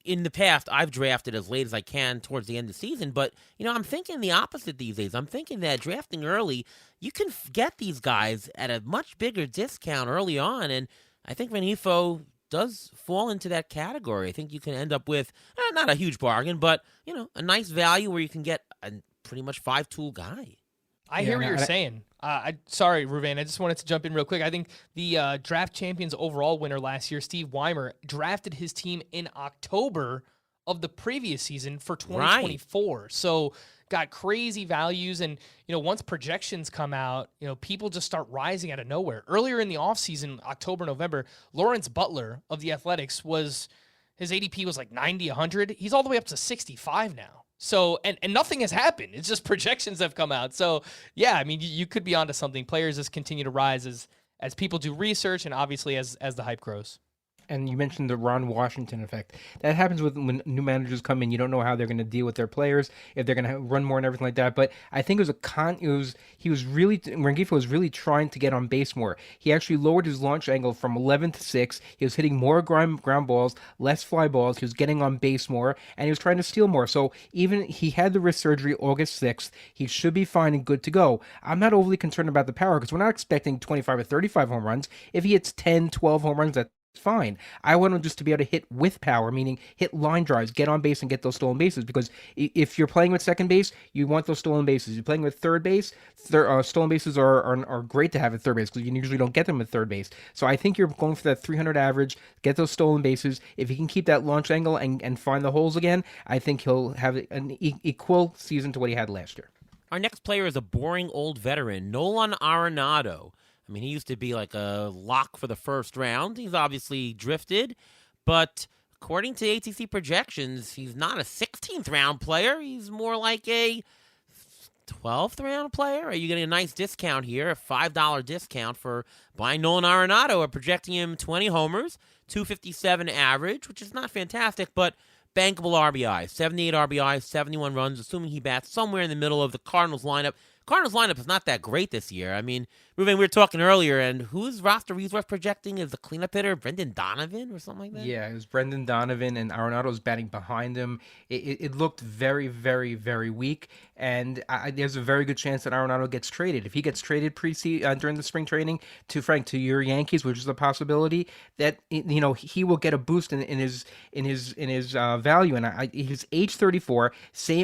in the past, I've drafted as late as I can towards the end of the season, but, I'm thinking the opposite these days. I'm thinking that drafting early, you can get these guys at a much bigger discount early on, and I think Renifo does fall into that category. I think you can end up with, not a huge bargain, but, a nice value where you can get a pretty much 5-tool guy. I hear what you're saying. Sorry, Ruvain. I just wanted to jump in real quick. I think the Draft Champions overall winner last year, Steve Weimer, drafted his team in October of the previous season for 2024. Right. So got crazy values. And, once projections come out, people just start rising out of nowhere. Earlier in the offseason, October, November, Lawrence Butler of the Athletics his ADP was like 90, 100. He's all the way up to 65 now. So, and nothing has happened. It's just projections have come out. So, yeah, I mean, you could be onto something. Players just continue to rise as people do research and obviously as the hype grows. And you mentioned the Ron Washington effect. That happens when new managers come in. You don't know how they're going to deal with their players, if they're going to run more and everything like that. But I think Rengifo was really trying to get on base more. He actually lowered his launch angle from 11 to 6. He was hitting more ground balls, less fly balls. He was getting on base more, and he was trying to steal more. So even he had the wrist surgery August 6th. He should be fine and good to go. I'm not overly concerned about the power because we're not expecting 25 or 35 home runs. If he hits 10, 12 home runs, that's fine. I want him just to be able to hit with power, meaning hit line drives, get on base, and get those stolen bases. Because if you're playing with second base, you want those stolen bases. If you're playing with third base, stolen bases are great to have at third base because you usually don't get them at third base. So I think you're going for that 300 average, get those stolen bases. If he can keep that launch angle and find the holes again, I think he'll have an equal season to what he had last year. Our next player is a boring old veteran, Nolan Arenado. I mean, he used to be like a lock for the first round. He's obviously drifted, but according to ATC projections, he's not a 16th round player. He's more like a 12th round player. Are you getting a nice discount here, a $5 discount for buying Nolan Arenado? We're projecting him 20 homers, 257 average, which is not fantastic, but bankable RBI, 78 RBI, 71 runs, assuming he bats somewhere in the middle of the Cardinals lineup. Cardinals lineup is not that great this year. I mean, Ruben, we were talking earlier, and whose roster resource projecting is the cleanup hitter? Brendan Donovan or something like that? Yeah, it was Brendan Donovan, and Arenado's batting behind him. It looked very, very, very weak, and there's a very good chance that Arenado gets traded. If he gets traded during the spring training to your Yankees, which is a possibility, that he will get a boost in his value. And he's age 34,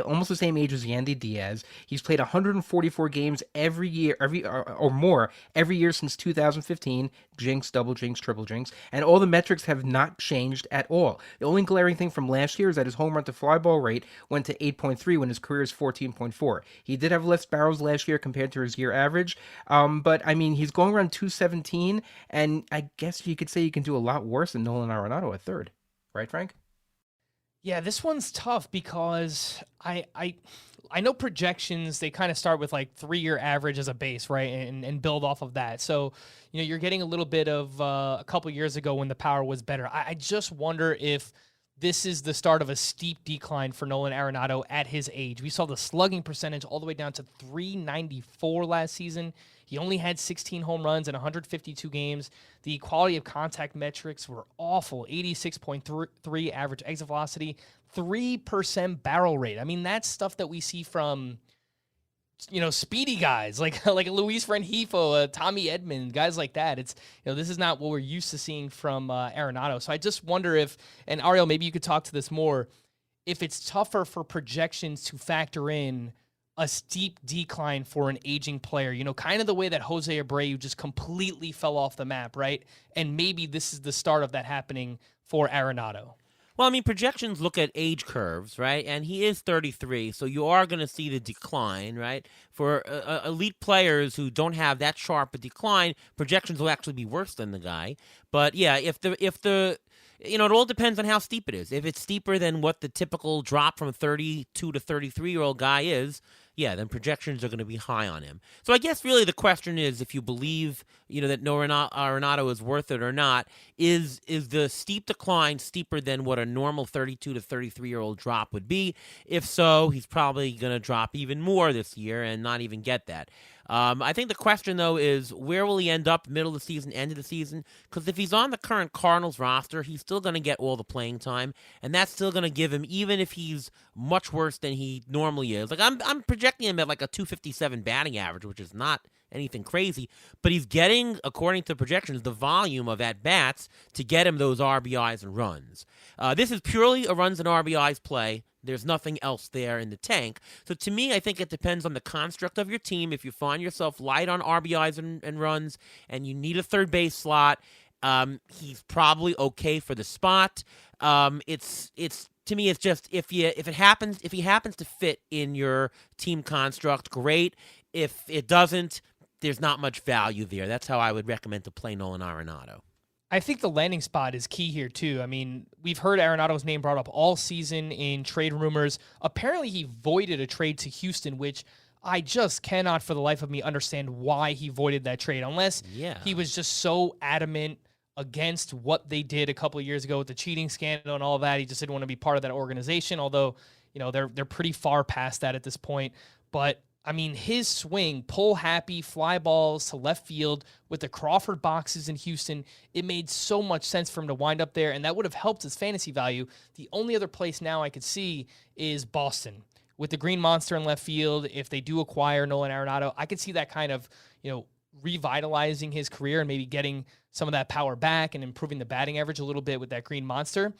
almost the same age as Yandy Diaz. He's played 144 games every year, or more every year since 2015. Jinx, double jinx, triple jinx, and all the metrics have not changed at all. The only glaring thing from last year is that his home run to fly ball rate went to 8.3 when his career is 14.4. He did have less barrels last year compared to his year average, but I mean, he's going around 217, and I guess you could say you can do a lot worse than Nolan Arenado at third, right, Frank? Yeah, this one's tough because I know projections, they kind of start with like 3-year average as a base, right? And build off of that. So, you're getting a little bit of a couple years ago when the power was better. I just wonder if this is the start of a steep decline for Nolan Arenado at his age. We saw the slugging percentage all the way down to .394 last season. He only had 16 home runs in 152 games. The quality of contact metrics were awful. 86.3 average exit velocity, 3% barrel rate. I mean, that's stuff that we see from, speedy guys like Luis Renifo, Tommy Edman, guys like that. It's, this is not what we're used to seeing from Arenado. So I just wonder if, and Ariel, maybe you could talk to this more, if it's tougher for projections to factor in a steep decline for an aging player, kind of the way that Jose Abreu just completely fell off the map, right? And maybe this is the start of that happening for Arenado. Well, I mean, projections look at age curves, right? And he is 33, so you are going to see the decline, right? For elite players who don't have that sharp a decline, projections will actually be worse than the guy. But yeah, if the it all depends on how steep it is. If it's steeper than what the typical drop from a 32 to 33-year-old guy is, yeah, then projections are going to be high on him. So I guess really the question is, if you believe, that Nolan Arenado is worth it or not, is the steep decline steeper than what a normal 32 to 33-year-old drop would be? If so, he's probably going to drop even more this year and not even get that. I think the question, though, is where will he end up middle of the season, end of the season? Because if he's on the current Cardinals roster, he's still going to get all the playing time, and that's still going to give him, even if he's much worse than he normally is. Like I'm projecting him at like a 257 batting average, which is not anything crazy, but he's getting, according to projections, the volume of at-bats to get him those RBIs and runs. This is purely a runs and RBIs play. There's nothing else there in the tank. So to me, I think it depends on the construct of your team. If you find yourself light on RBIs and runs and you need a third base slot, he's probably okay for the spot. It's to me, it's just if he happens to fit in your team construct, great. If it doesn't, there's not much value there. That's how I would recommend to play Nolan Arenado. I think the landing spot is key here, too. I mean, we've heard Arenado's name brought up all season in trade rumors. Apparently, he voided a trade to Houston, which I just cannot for the life of me understand why he voided that trade, unless he was just so adamant against what they did a couple of years ago with the cheating scandal and all that. He just didn't want to be part of that organization, although, they're pretty far past that at this point. But I mean, his swing, pull happy, fly balls to left field with the Crawford boxes in Houston, it made so much sense for him to wind up there, and that would have helped his fantasy value. The only other place now I could see is Boston. With the Green Monster in left field, if they do acquire Nolan Arenado, I could see that kind of, revitalizing his career and maybe getting some of that power back and improving the batting average a little bit with that Green Monster.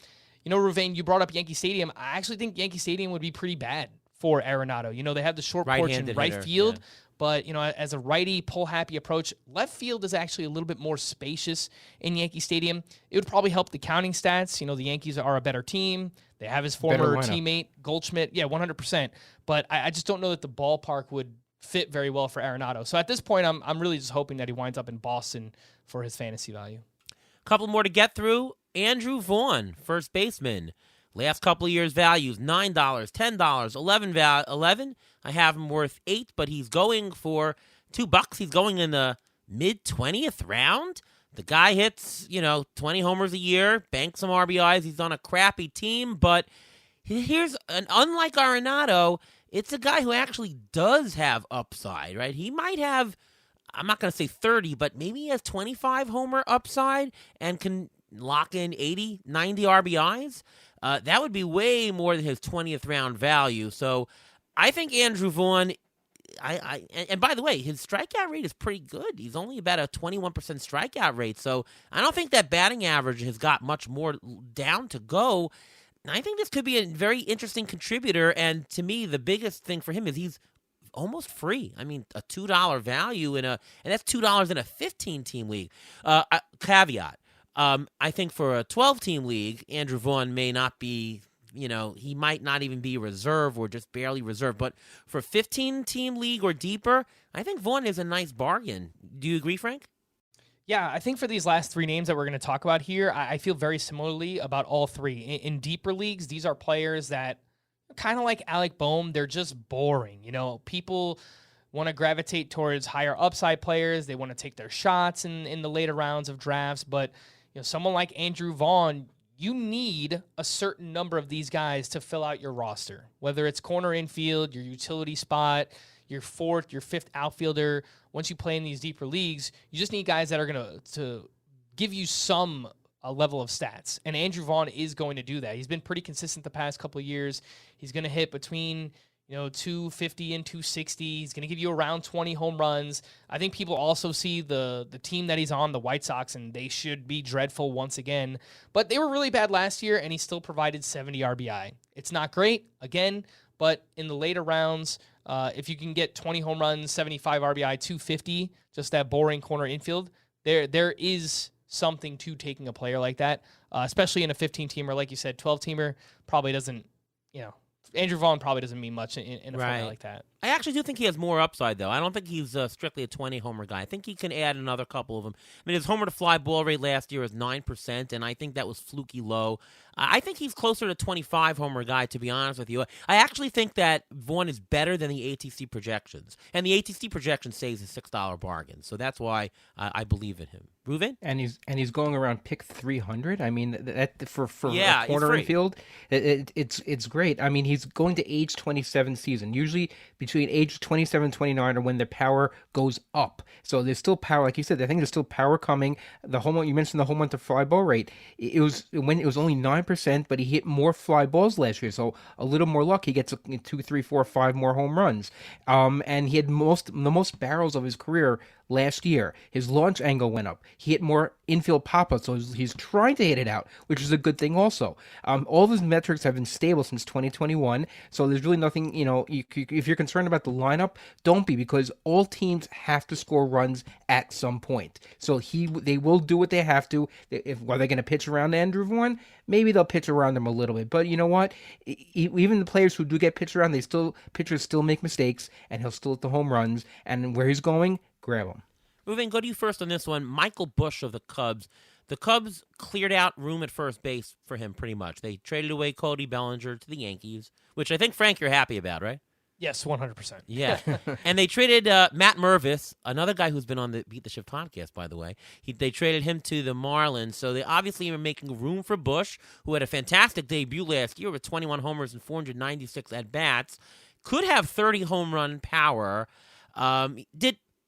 Ruvain, you brought up Yankee Stadium. I actually think Yankee Stadium would be pretty bad for Arenado. They have the short porch in right field, but, as a righty pull-happy approach, left field is actually a little bit more spacious in Yankee Stadium. It would probably help the counting stats. The Yankees are a better team. They have his former teammate, Goldschmidt. Yeah, 100%. But I just don't know that the ballpark would fit very well for Arenado. So at this point, I'm really just hoping that he winds up in Boston for his fantasy value. Couple more to get through. Andrew Vaughn, first baseman. Last couple of years' values, $9, $10, $11. I have him worth $8, but he's going for $2. He's going in the mid-20th round. The guy hits, 20 homers a year, banks some RBIs. He's on a crappy team, but unlike Arenado, it's a guy who actually does have upside, right? He might have, I'm not going to say 30, but maybe he has 25 homer upside and can lock in 80, 90 RBIs. That would be way more than his 20th round value. So I think Andrew Vaughn, and by the way, his strikeout rate is pretty good. He's only about a 21% strikeout rate. So I don't think that batting average has got much more down to go. I think this could be a very interesting contributor. And to me, the biggest thing for him is he's almost free. I mean, a $2 value and that's $2 in a 15-team league. Caveat. I think for a 12-team league, Andrew Vaughn may not be, he might not even be reserve or just barely reserve. But for a 15-team league or deeper, I think Vaughn is a nice bargain. Do you agree, Frank? Yeah, I think for these last three names that we're going to talk about here, I feel very similarly about all three. In deeper leagues, these are players that, kind of like Alec Boehm, they're just boring. People want to gravitate towards higher upside players. They want to take their shots in the later rounds of drafts, but someone like Andrew Vaughn, you need a certain number of these guys to fill out your roster, whether it's corner infield, your utility spot, your fourth, your fifth outfielder. Once you play in these deeper leagues, you just need guys that are going to give you some level of stats. And Andrew Vaughn is going to do that. He's been pretty consistent the past couple of years. He's going to hit between 250 and 260. He's going to give you around 20 home runs. I think people also see the team that he's on, the White Sox, and they should be dreadful once again. But they were really bad last year, and he still provided 70 RBI. It's not great, again, but in the later rounds, if you can get 20 home runs, 75 RBI, 250, just that boring corner infield, there is something to taking a player like that, especially in a 15-teamer. Like you said, 12-teamer probably doesn't, Andrew Vaughn probably doesn't mean much in a format like that. I actually do think he has more upside, though. I don't think he's strictly a 20-homer guy. I think he can add another couple of them. I mean, his homer-to-fly ball rate last year was 9%, and I think that was fluky low. I think he's closer to 25-homer guy, to be honest with you. I actually think that Vaughn is better than the ATC projections, and the ATC projection says a $6 bargain, so that's why I believe in him. Ruven? And he's going around pick 300. I mean, that for a corner infield, it's great. I mean, he's going to age 27 season. Usually between age 27 and 29 are when their power goes up. So there's still power, like you said. I think there's still power coming. The home run, you mentioned the home run to fly ball rate. It was only 9%, but he hit more fly balls last year. So a little more luck, he gets 2, 3, 4, 5 more home runs. And he had the most barrels of his career last year. His launch angle went up. He hit more infield pop-ups, so he's trying to hit it out, which is a good thing also. All of his metrics have been stable since 2021, so there's really nothing, if you're concerned about the lineup, don't be, because all teams have to score runs at some point. So they will do what they have to. Are they going to pitch around Andrew Vaughn? Maybe they'll pitch around him a little bit, but you know what? Even the players who do get pitched around, pitchers still make mistakes, and he'll still hit the home runs, and where he's going, grab him. Ruben, go to you first on this one. Michael Busch of the Cubs. The Cubs cleared out room at first base for him pretty much. They traded away Cody Bellinger to the Yankees, which I think, Frank, you're happy about, right? Yes, 100%. Yeah. And they traded Matt Mervis, another guy who's been on the Beat the Shift podcast, by the way. They traded him to the Marlins. So they obviously are making room for Busch, who had a fantastic debut last year with 21 homers and 496 at-bats. Could have 30 home run power.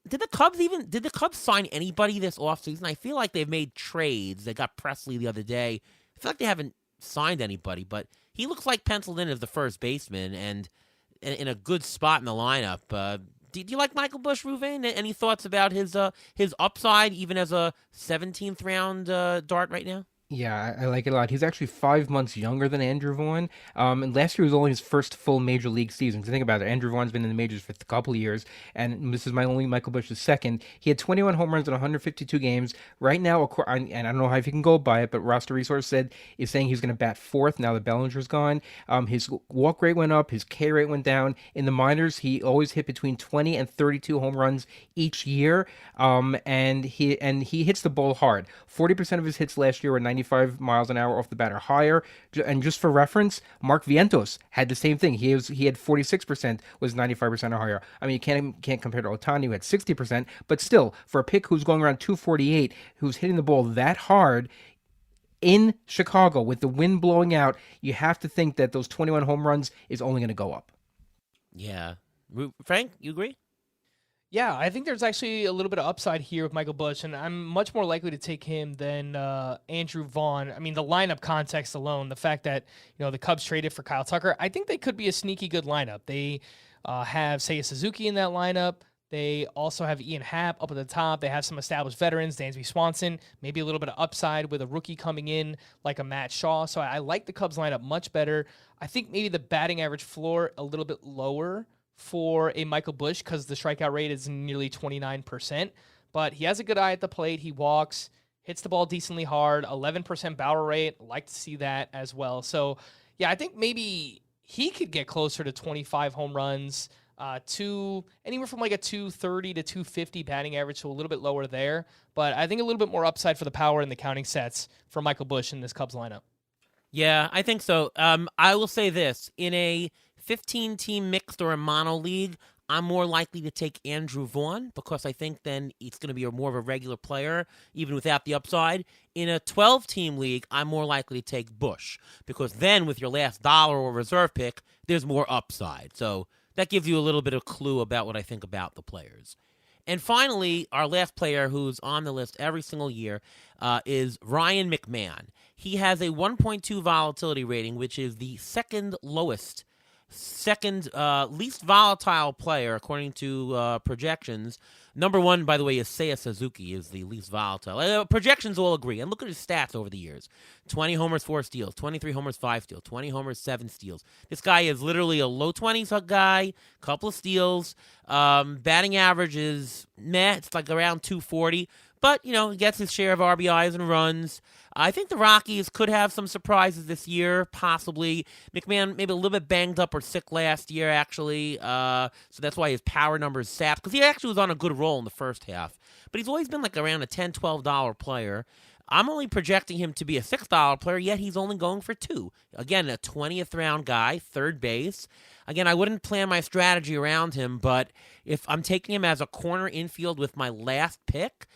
Did the Cubs sign anybody this offseason? I feel like they've made trades. They got Presley the other day. I feel like they haven't signed anybody, but he looks like penciled in as the first baseman and in a good spot in the lineup. Do you like Michael Busch, Ruvain? Any thoughts about his upside, even as a 17th round dart right now? Yeah, I like it a lot. He's actually 5 months younger than Andrew Vaughn. And last year was only his first full major league season. So think about it. Andrew Vaughn's been in the majors for a couple of years, and this is Michael Busch's second. He had 21 home runs in 152 games. Right now, and I don't know if you can go by it, but Roster Resource is saying he's going to bat fourth now that Bellinger's gone. His walk rate went up. His K rate went down. In the minors, he always hit between 20 and 32 home runs each year. And he hits the ball hard. 40% of his hits last year were 95 miles an hour off the bat or higher. And just for reference, Mark Vientos had the same thing. He had 46%, was 95% or higher. I mean, you can't compare to Ohtani, who had 60%, but still, for a pick who's going around 248, who's hitting the ball that hard in Chicago with the wind blowing out, you have to think that those 21 home runs is only going to go up. Yeah. Frank, you agree? Yeah, I think there's actually a little bit of upside here with Michael Busch, and I'm much more likely to take him than Andrew Vaughn. I mean, the lineup context alone, the fact that the Cubs traded for Kyle Tucker, I think they could be a sneaky good lineup. They have Seiya Suzuki in that lineup. They also have Ian Happ up at the top. They have some established veterans, Dansby Swanson, maybe a little bit of upside with a rookie coming in like a Matt Shaw. So I like the Cubs lineup much better. I think maybe the batting average floor a little bit lower for a Michael Busch because the strikeout rate is nearly 29%. But he has a good eye at the plate. He walks, hits the ball decently hard, 11% barrel rate. Like to see that as well. So, yeah, I think maybe he could get closer to 25 home runs, to anywhere from like a 230 to 250 batting average, so a little bit lower there. But I think a little bit more upside for the power and the counting sets for Michael Busch in this Cubs lineup. Yeah, I think so. I will say this. In a 15-team mixed or a mono league, I'm more likely to take Andrew Vaughn because I think then it's going to be more of a regular player, even without the upside. In a 12-team league, I'm more likely to take Busch because then with your last dollar or reserve pick, there's more upside. So that gives you a little bit of clue about what I think about the players. And finally, our last player who's on the list every single year is Ryan McMahon. He has a 1.2 volatility rating, which is the second least volatile player according to projections. Number one, by the way, is Seiya Suzuki is the least volatile. Projections all agree. And look at his stats over the years. 20 homers, 4 steals. 23 homers, 5 steals. 20 homers, 7 steals. This guy is literally a low 20s guy, couple of steals. Batting average is meh. It's like around 240. But, he gets his share of RBIs and runs. I think the Rockies could have some surprises this year, possibly. McMahon maybe a little bit banged up or sick last year, actually. So that's why his power numbers sapped. Because he actually was on a good roll in the first half. But he's always been like around a $10, $12 player. I'm only projecting him to be a $6 player, yet he's only going for 2. Again, a 20th round guy, third base. Again, I wouldn't plan my strategy around him, but if I'm taking him as a corner infield with my last pick,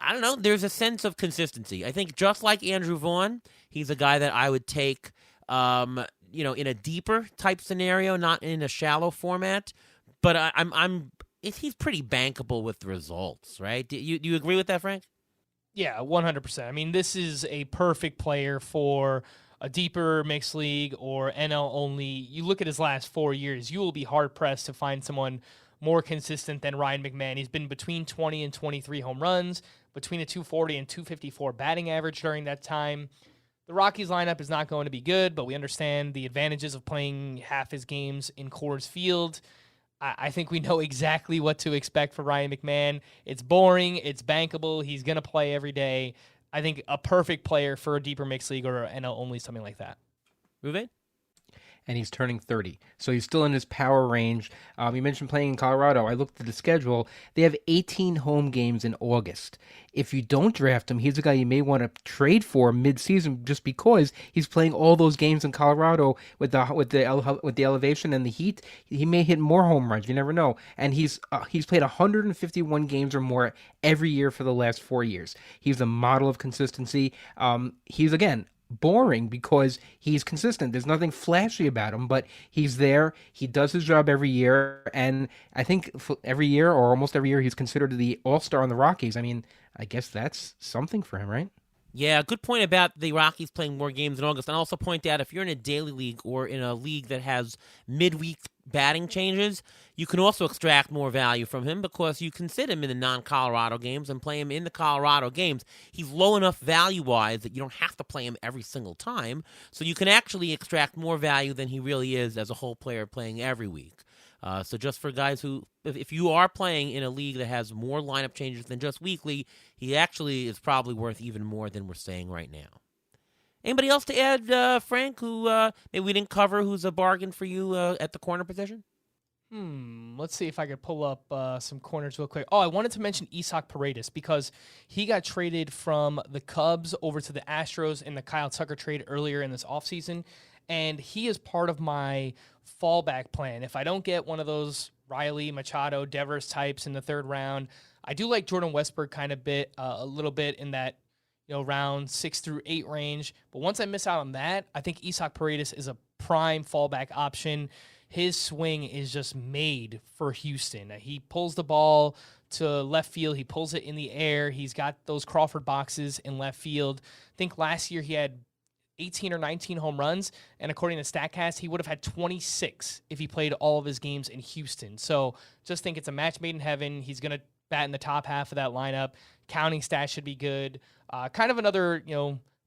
I don't know. There's a sense of consistency. I think just like Andrew Vaughn, he's a guy that I would take, in a deeper type scenario, not in a shallow format. but he's pretty bankable with the results, right? Do you agree with that, Frank? Yeah, 100%. I mean, this is a perfect player for a deeper mixed league or NL only. You look at his last 4 years, you will be hard pressed to find someone more consistent than Ryan McMahon. He's been between 20 and 23 home runs, between a 240 and 254 batting average during that time. The Rockies lineup is not going to be good, but we understand the advantages of playing half his games in Coors Field. I think we know exactly what to expect for Ryan McMahon. It's boring. It's bankable. He's going to play every day. I think a perfect player for a deeper mixed league or NL only, something like that. Ruben? And he's turning 30. So he's still in his power range. You mentioned playing in Colorado. I looked at the schedule. They have 18 home games in August. If you don't draft him, he's a guy you may want to trade for mid-season just because he's playing all those games in Colorado with the elevation and the heat. He may hit more home runs. You never know. And he's played 151 games or more every year for the last 4 years. He's a model of consistency. He's, again, boring because he's consistent. There's nothing flashy about him, but he's there. He does his job every year, and I think every year or almost every year he's considered the all-star on the Rockies. I mean, I guess that's something for him, right? Yeah, good point about the Rockies playing more games in August. And I'll also point out if you're in a daily league or in a league that has midweek batting changes, you can also extract more value from him because you can sit him in the non-Colorado games and play him in the Colorado games. He's low enough value-wise that you don't have to play him every single time, so you can actually extract more value than he really is as a whole player playing every week. So just for guys who, if you are playing in a league that has more lineup changes than just weekly, he actually is probably worth even more than we're saying right now. Anybody else to add, Frank, who maybe we didn't cover, who's a bargain for you at the corner position? Let's see if I could pull up some corners real quick. Oh, I wanted to mention Isaac Paredes because he got traded from the Cubs over to the Astros in the Kyle Tucker trade earlier in this offseason, and he is part of my fallback plan. If I don't get one of those Riley, Machado, Devers types in the third round, I do like Jordan Westburg a little bit in that round 6 through 8 range. But once I miss out on that, I think Isaac Paredes is a prime fallback option. His swing is just made for Houston. He pulls the ball to left field. He pulls it in the air. He's got those Crawford boxes in left field. I think last year he had 18 or 19 home runs, and according to StatCast, he would have had 26 if he played all of his games in Houston. So just think it's a match made in heaven. He's going to bat in the top half of that lineup. Counting stats should be good. Kind of another,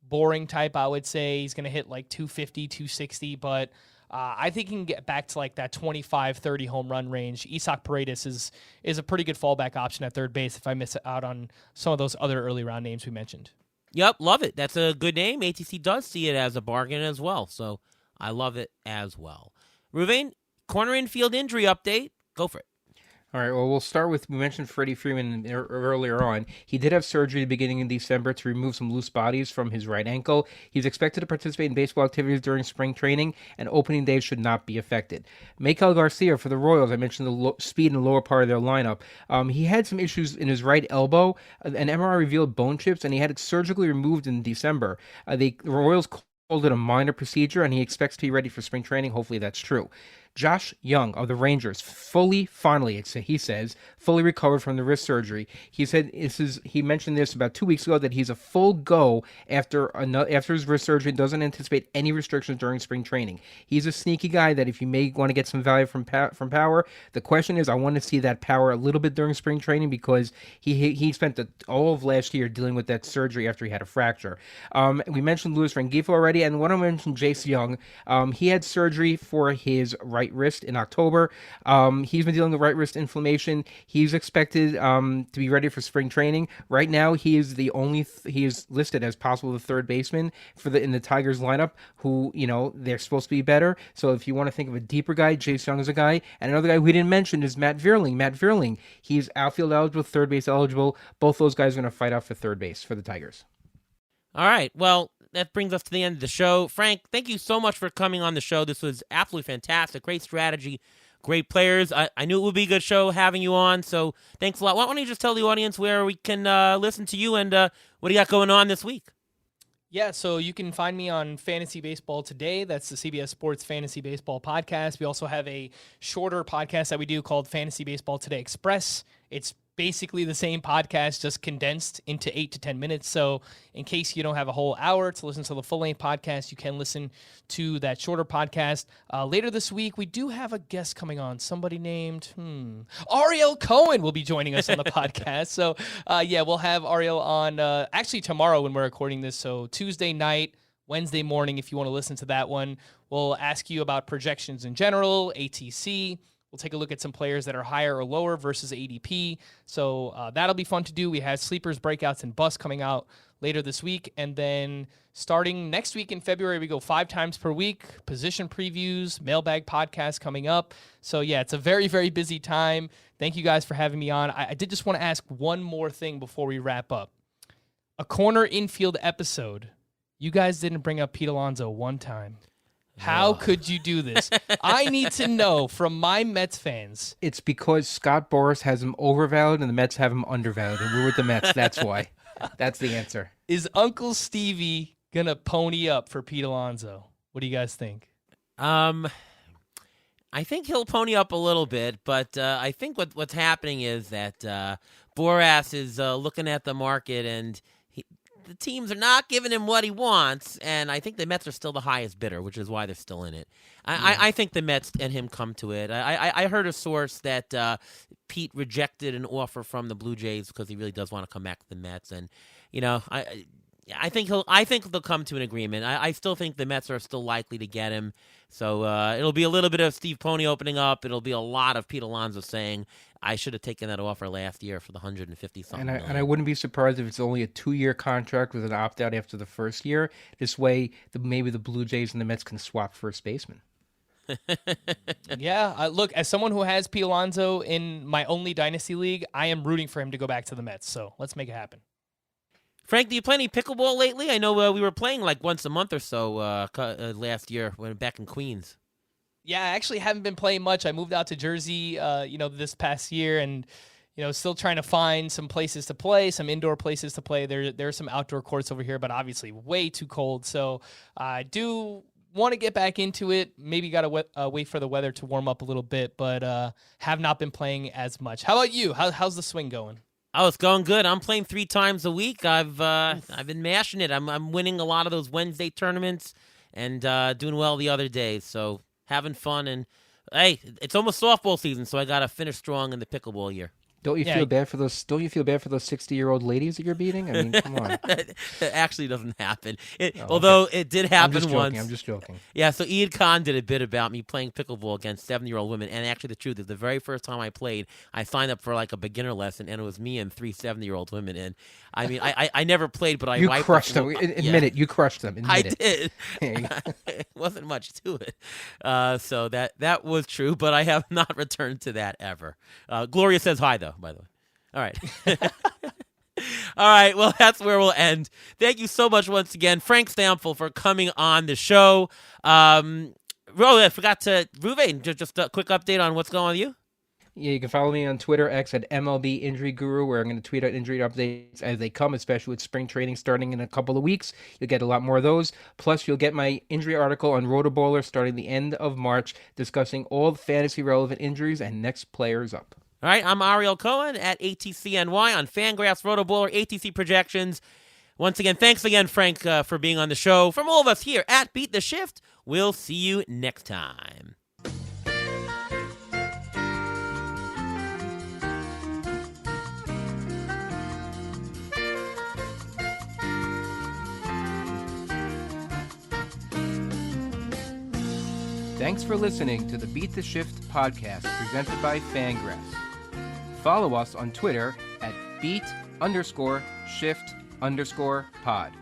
boring type, I would say. He's going to hit like 250, 260, but I think he can get back to like that 25, 30 home run range. Isaac Paredes is a pretty good fallback option at third base if I miss out on some of those other early round names we mentioned. Yep, love it. That's a good name. ATC does see it as a bargain as well, so I love it as well. Ruvain, corner infield injury update. Go for it. All right, well, we'll start with, we mentioned Freddie Freeman earlier on. He did have surgery at the beginning of December to remove some loose bodies from his right ankle. He's expected to participate in baseball activities during spring training, and opening day should not be affected. Maikel Garcia for the Royals, I mentioned the speed in the lower part of their lineup. He had some issues in his right elbow. An MRI revealed bone chips, and he had it surgically removed in December. The Royals called it a minor procedure, and he expects to be ready for spring training. Hopefully that's true. Josh Young of the Rangers, he says, fully recovered from the wrist surgery. He said he mentioned this about 2 weeks ago that he's a full go after his wrist surgery and doesn't anticipate any restrictions during spring training. He's a sneaky guy that if you may want to get some value from power, the question is I want to see that power a little bit during spring training because he spent all of last year dealing with that surgery after he had a fracture. We mentioned Luis Rengifo already, and when I mentioned Jace Young, he had surgery for his right wrist in October. He's been dealing with right wrist inflammation. He's expected to be ready for spring training. Right now, he is listed as possible the third baseman in the Tigers lineup. Who they're supposed to be better. So if you want to think of a deeper guy, Jace Young is a guy, and another guy we didn't mention is Matt Vierling. He's outfield eligible, third base eligible. Both those guys are going to fight out for third base for the Tigers. All right. Well, that brings us to the end of the show. Frank, thank you so much for coming on the show. This was absolutely fantastic. Great strategy, great players. I knew it would be a good show having you on, so thanks a lot. Why don't you just tell the audience where we can listen to you and what do you got going on this week? Yeah, so you can find me on Fantasy Baseball Today. That's the CBS Sports Fantasy Baseball podcast. We also have a shorter podcast that we do called Fantasy Baseball Today Express. It's basically the same podcast, just condensed into 8 to 10 minutes. So in case you don't have a whole hour to listen to the full-length podcast, you can listen to that shorter podcast. Later this week, we do have a guest coming on, somebody named Ariel Cohen will be joining us on the podcast. So, we'll have Ariel on actually tomorrow when we're recording this. So Tuesday night, Wednesday morning, if you want to listen to that one. We'll ask you about projections in general, ATC. We'll take a look at some players that are higher or lower versus ADP. So that'll be fun to do. We have sleepers, breakouts, and busts coming out later this week. And then starting next week in February, we go 5 times per week. Position previews, mailbag podcast coming up. So, yeah, it's a very, very busy time. Thank you guys for having me on. I did just want to ask one more thing before we wrap up. A corner infield episode. You guys didn't bring up Pete Alonso one time. How could you do this? I need to know from my Mets fans. It's because Scott Boras has him overvalued and the Mets have him undervalued. And we're with the Mets. That's why. That's the answer. Is Uncle Stevie going to pony up for Pete Alonso? What do you guys think? I think he'll pony up a little bit, but I think what's happening is that Boras is looking at the market and the teams are not giving him what he wants, and I think the Mets are still the highest bidder, which is why they're still in it. I think the Mets and him come to it. I heard a source that Pete rejected an offer from the Blue Jays because he really does want to come back to the Mets, and I think they'll come to an agreement. I still think the Mets are still likely to get him. So it'll be a little bit of Steve Pony opening up. It'll be a lot of Pete Alonso saying, I should have taken that offer last year for the 150-something million. And I wouldn't be surprised if it's only a 2-year contract with an opt-out after the first year. This way, maybe the Blue Jays and the Mets can swap first baseman. Yeah, look, as someone who has Pete Alonso in my only dynasty league, I am rooting for him to go back to the Mets. So let's make it happen. Frank, do you play any pickleball lately? I know we were playing like once a month or so last year when back in Queens. Yeah, I actually haven't been playing much. I moved out to Jersey, this past year, and still trying to find some places to play, some indoor places to play. There are some outdoor courts over here, but obviously way too cold. So I do want to get back into it. Maybe got to wait for the weather to warm up a little bit, but have not been playing as much. How about you? How's the swing going? Oh, it's going good. I'm playing 3 times a week. I've been mashing it. I'm winning a lot of those Wednesday tournaments and doing well the other days. So having fun, and hey, it's almost softball season, so I got to finish strong in the pickleball year. Don't you feel bad for those 60-year-old ladies that you're beating? I mean, come on. That actually doesn't happen. Although it did happen once. I'm just joking. Yeah, so Ian Khan did a bit about me playing pickleball against 7-year-old women. And actually, the truth is, the very first time I played, I signed up for like a beginner lesson, and it was me and 3 7-year-old women. And I mean, I never played, but I crushed them. Admit it. You crushed them. I did. It wasn't much to it. So that was true, but I have not returned to that ever. Gloria says hi, though, by the way. All right. All right. Well, that's where we'll end. Thank you so much once again, Frank Stampfl, for coming on the show. I forgot to, Ruvain, just a quick update on what's going on with you. Yeah, you can follow me on Twitter, X at MLB Injury Guru, where I'm going to tweet out injury updates as they come, especially with spring training starting in a couple of weeks. You'll get a lot more of those. Plus, you'll get my injury article on Rotoballer starting the end of March, discussing all the fantasy-relevant injuries and next players up. All right, I'm Ariel Cohen at ATCNY on Fangraphs, Rotoballer, ATC Projections. Once again, thanks again, Frank, for being on the show. From all of us here at Beat the Shift, we'll see you next time. Thanks for listening to the Beat the Shift podcast presented by Fangraphs. Follow us on Twitter at beat_shift_pod.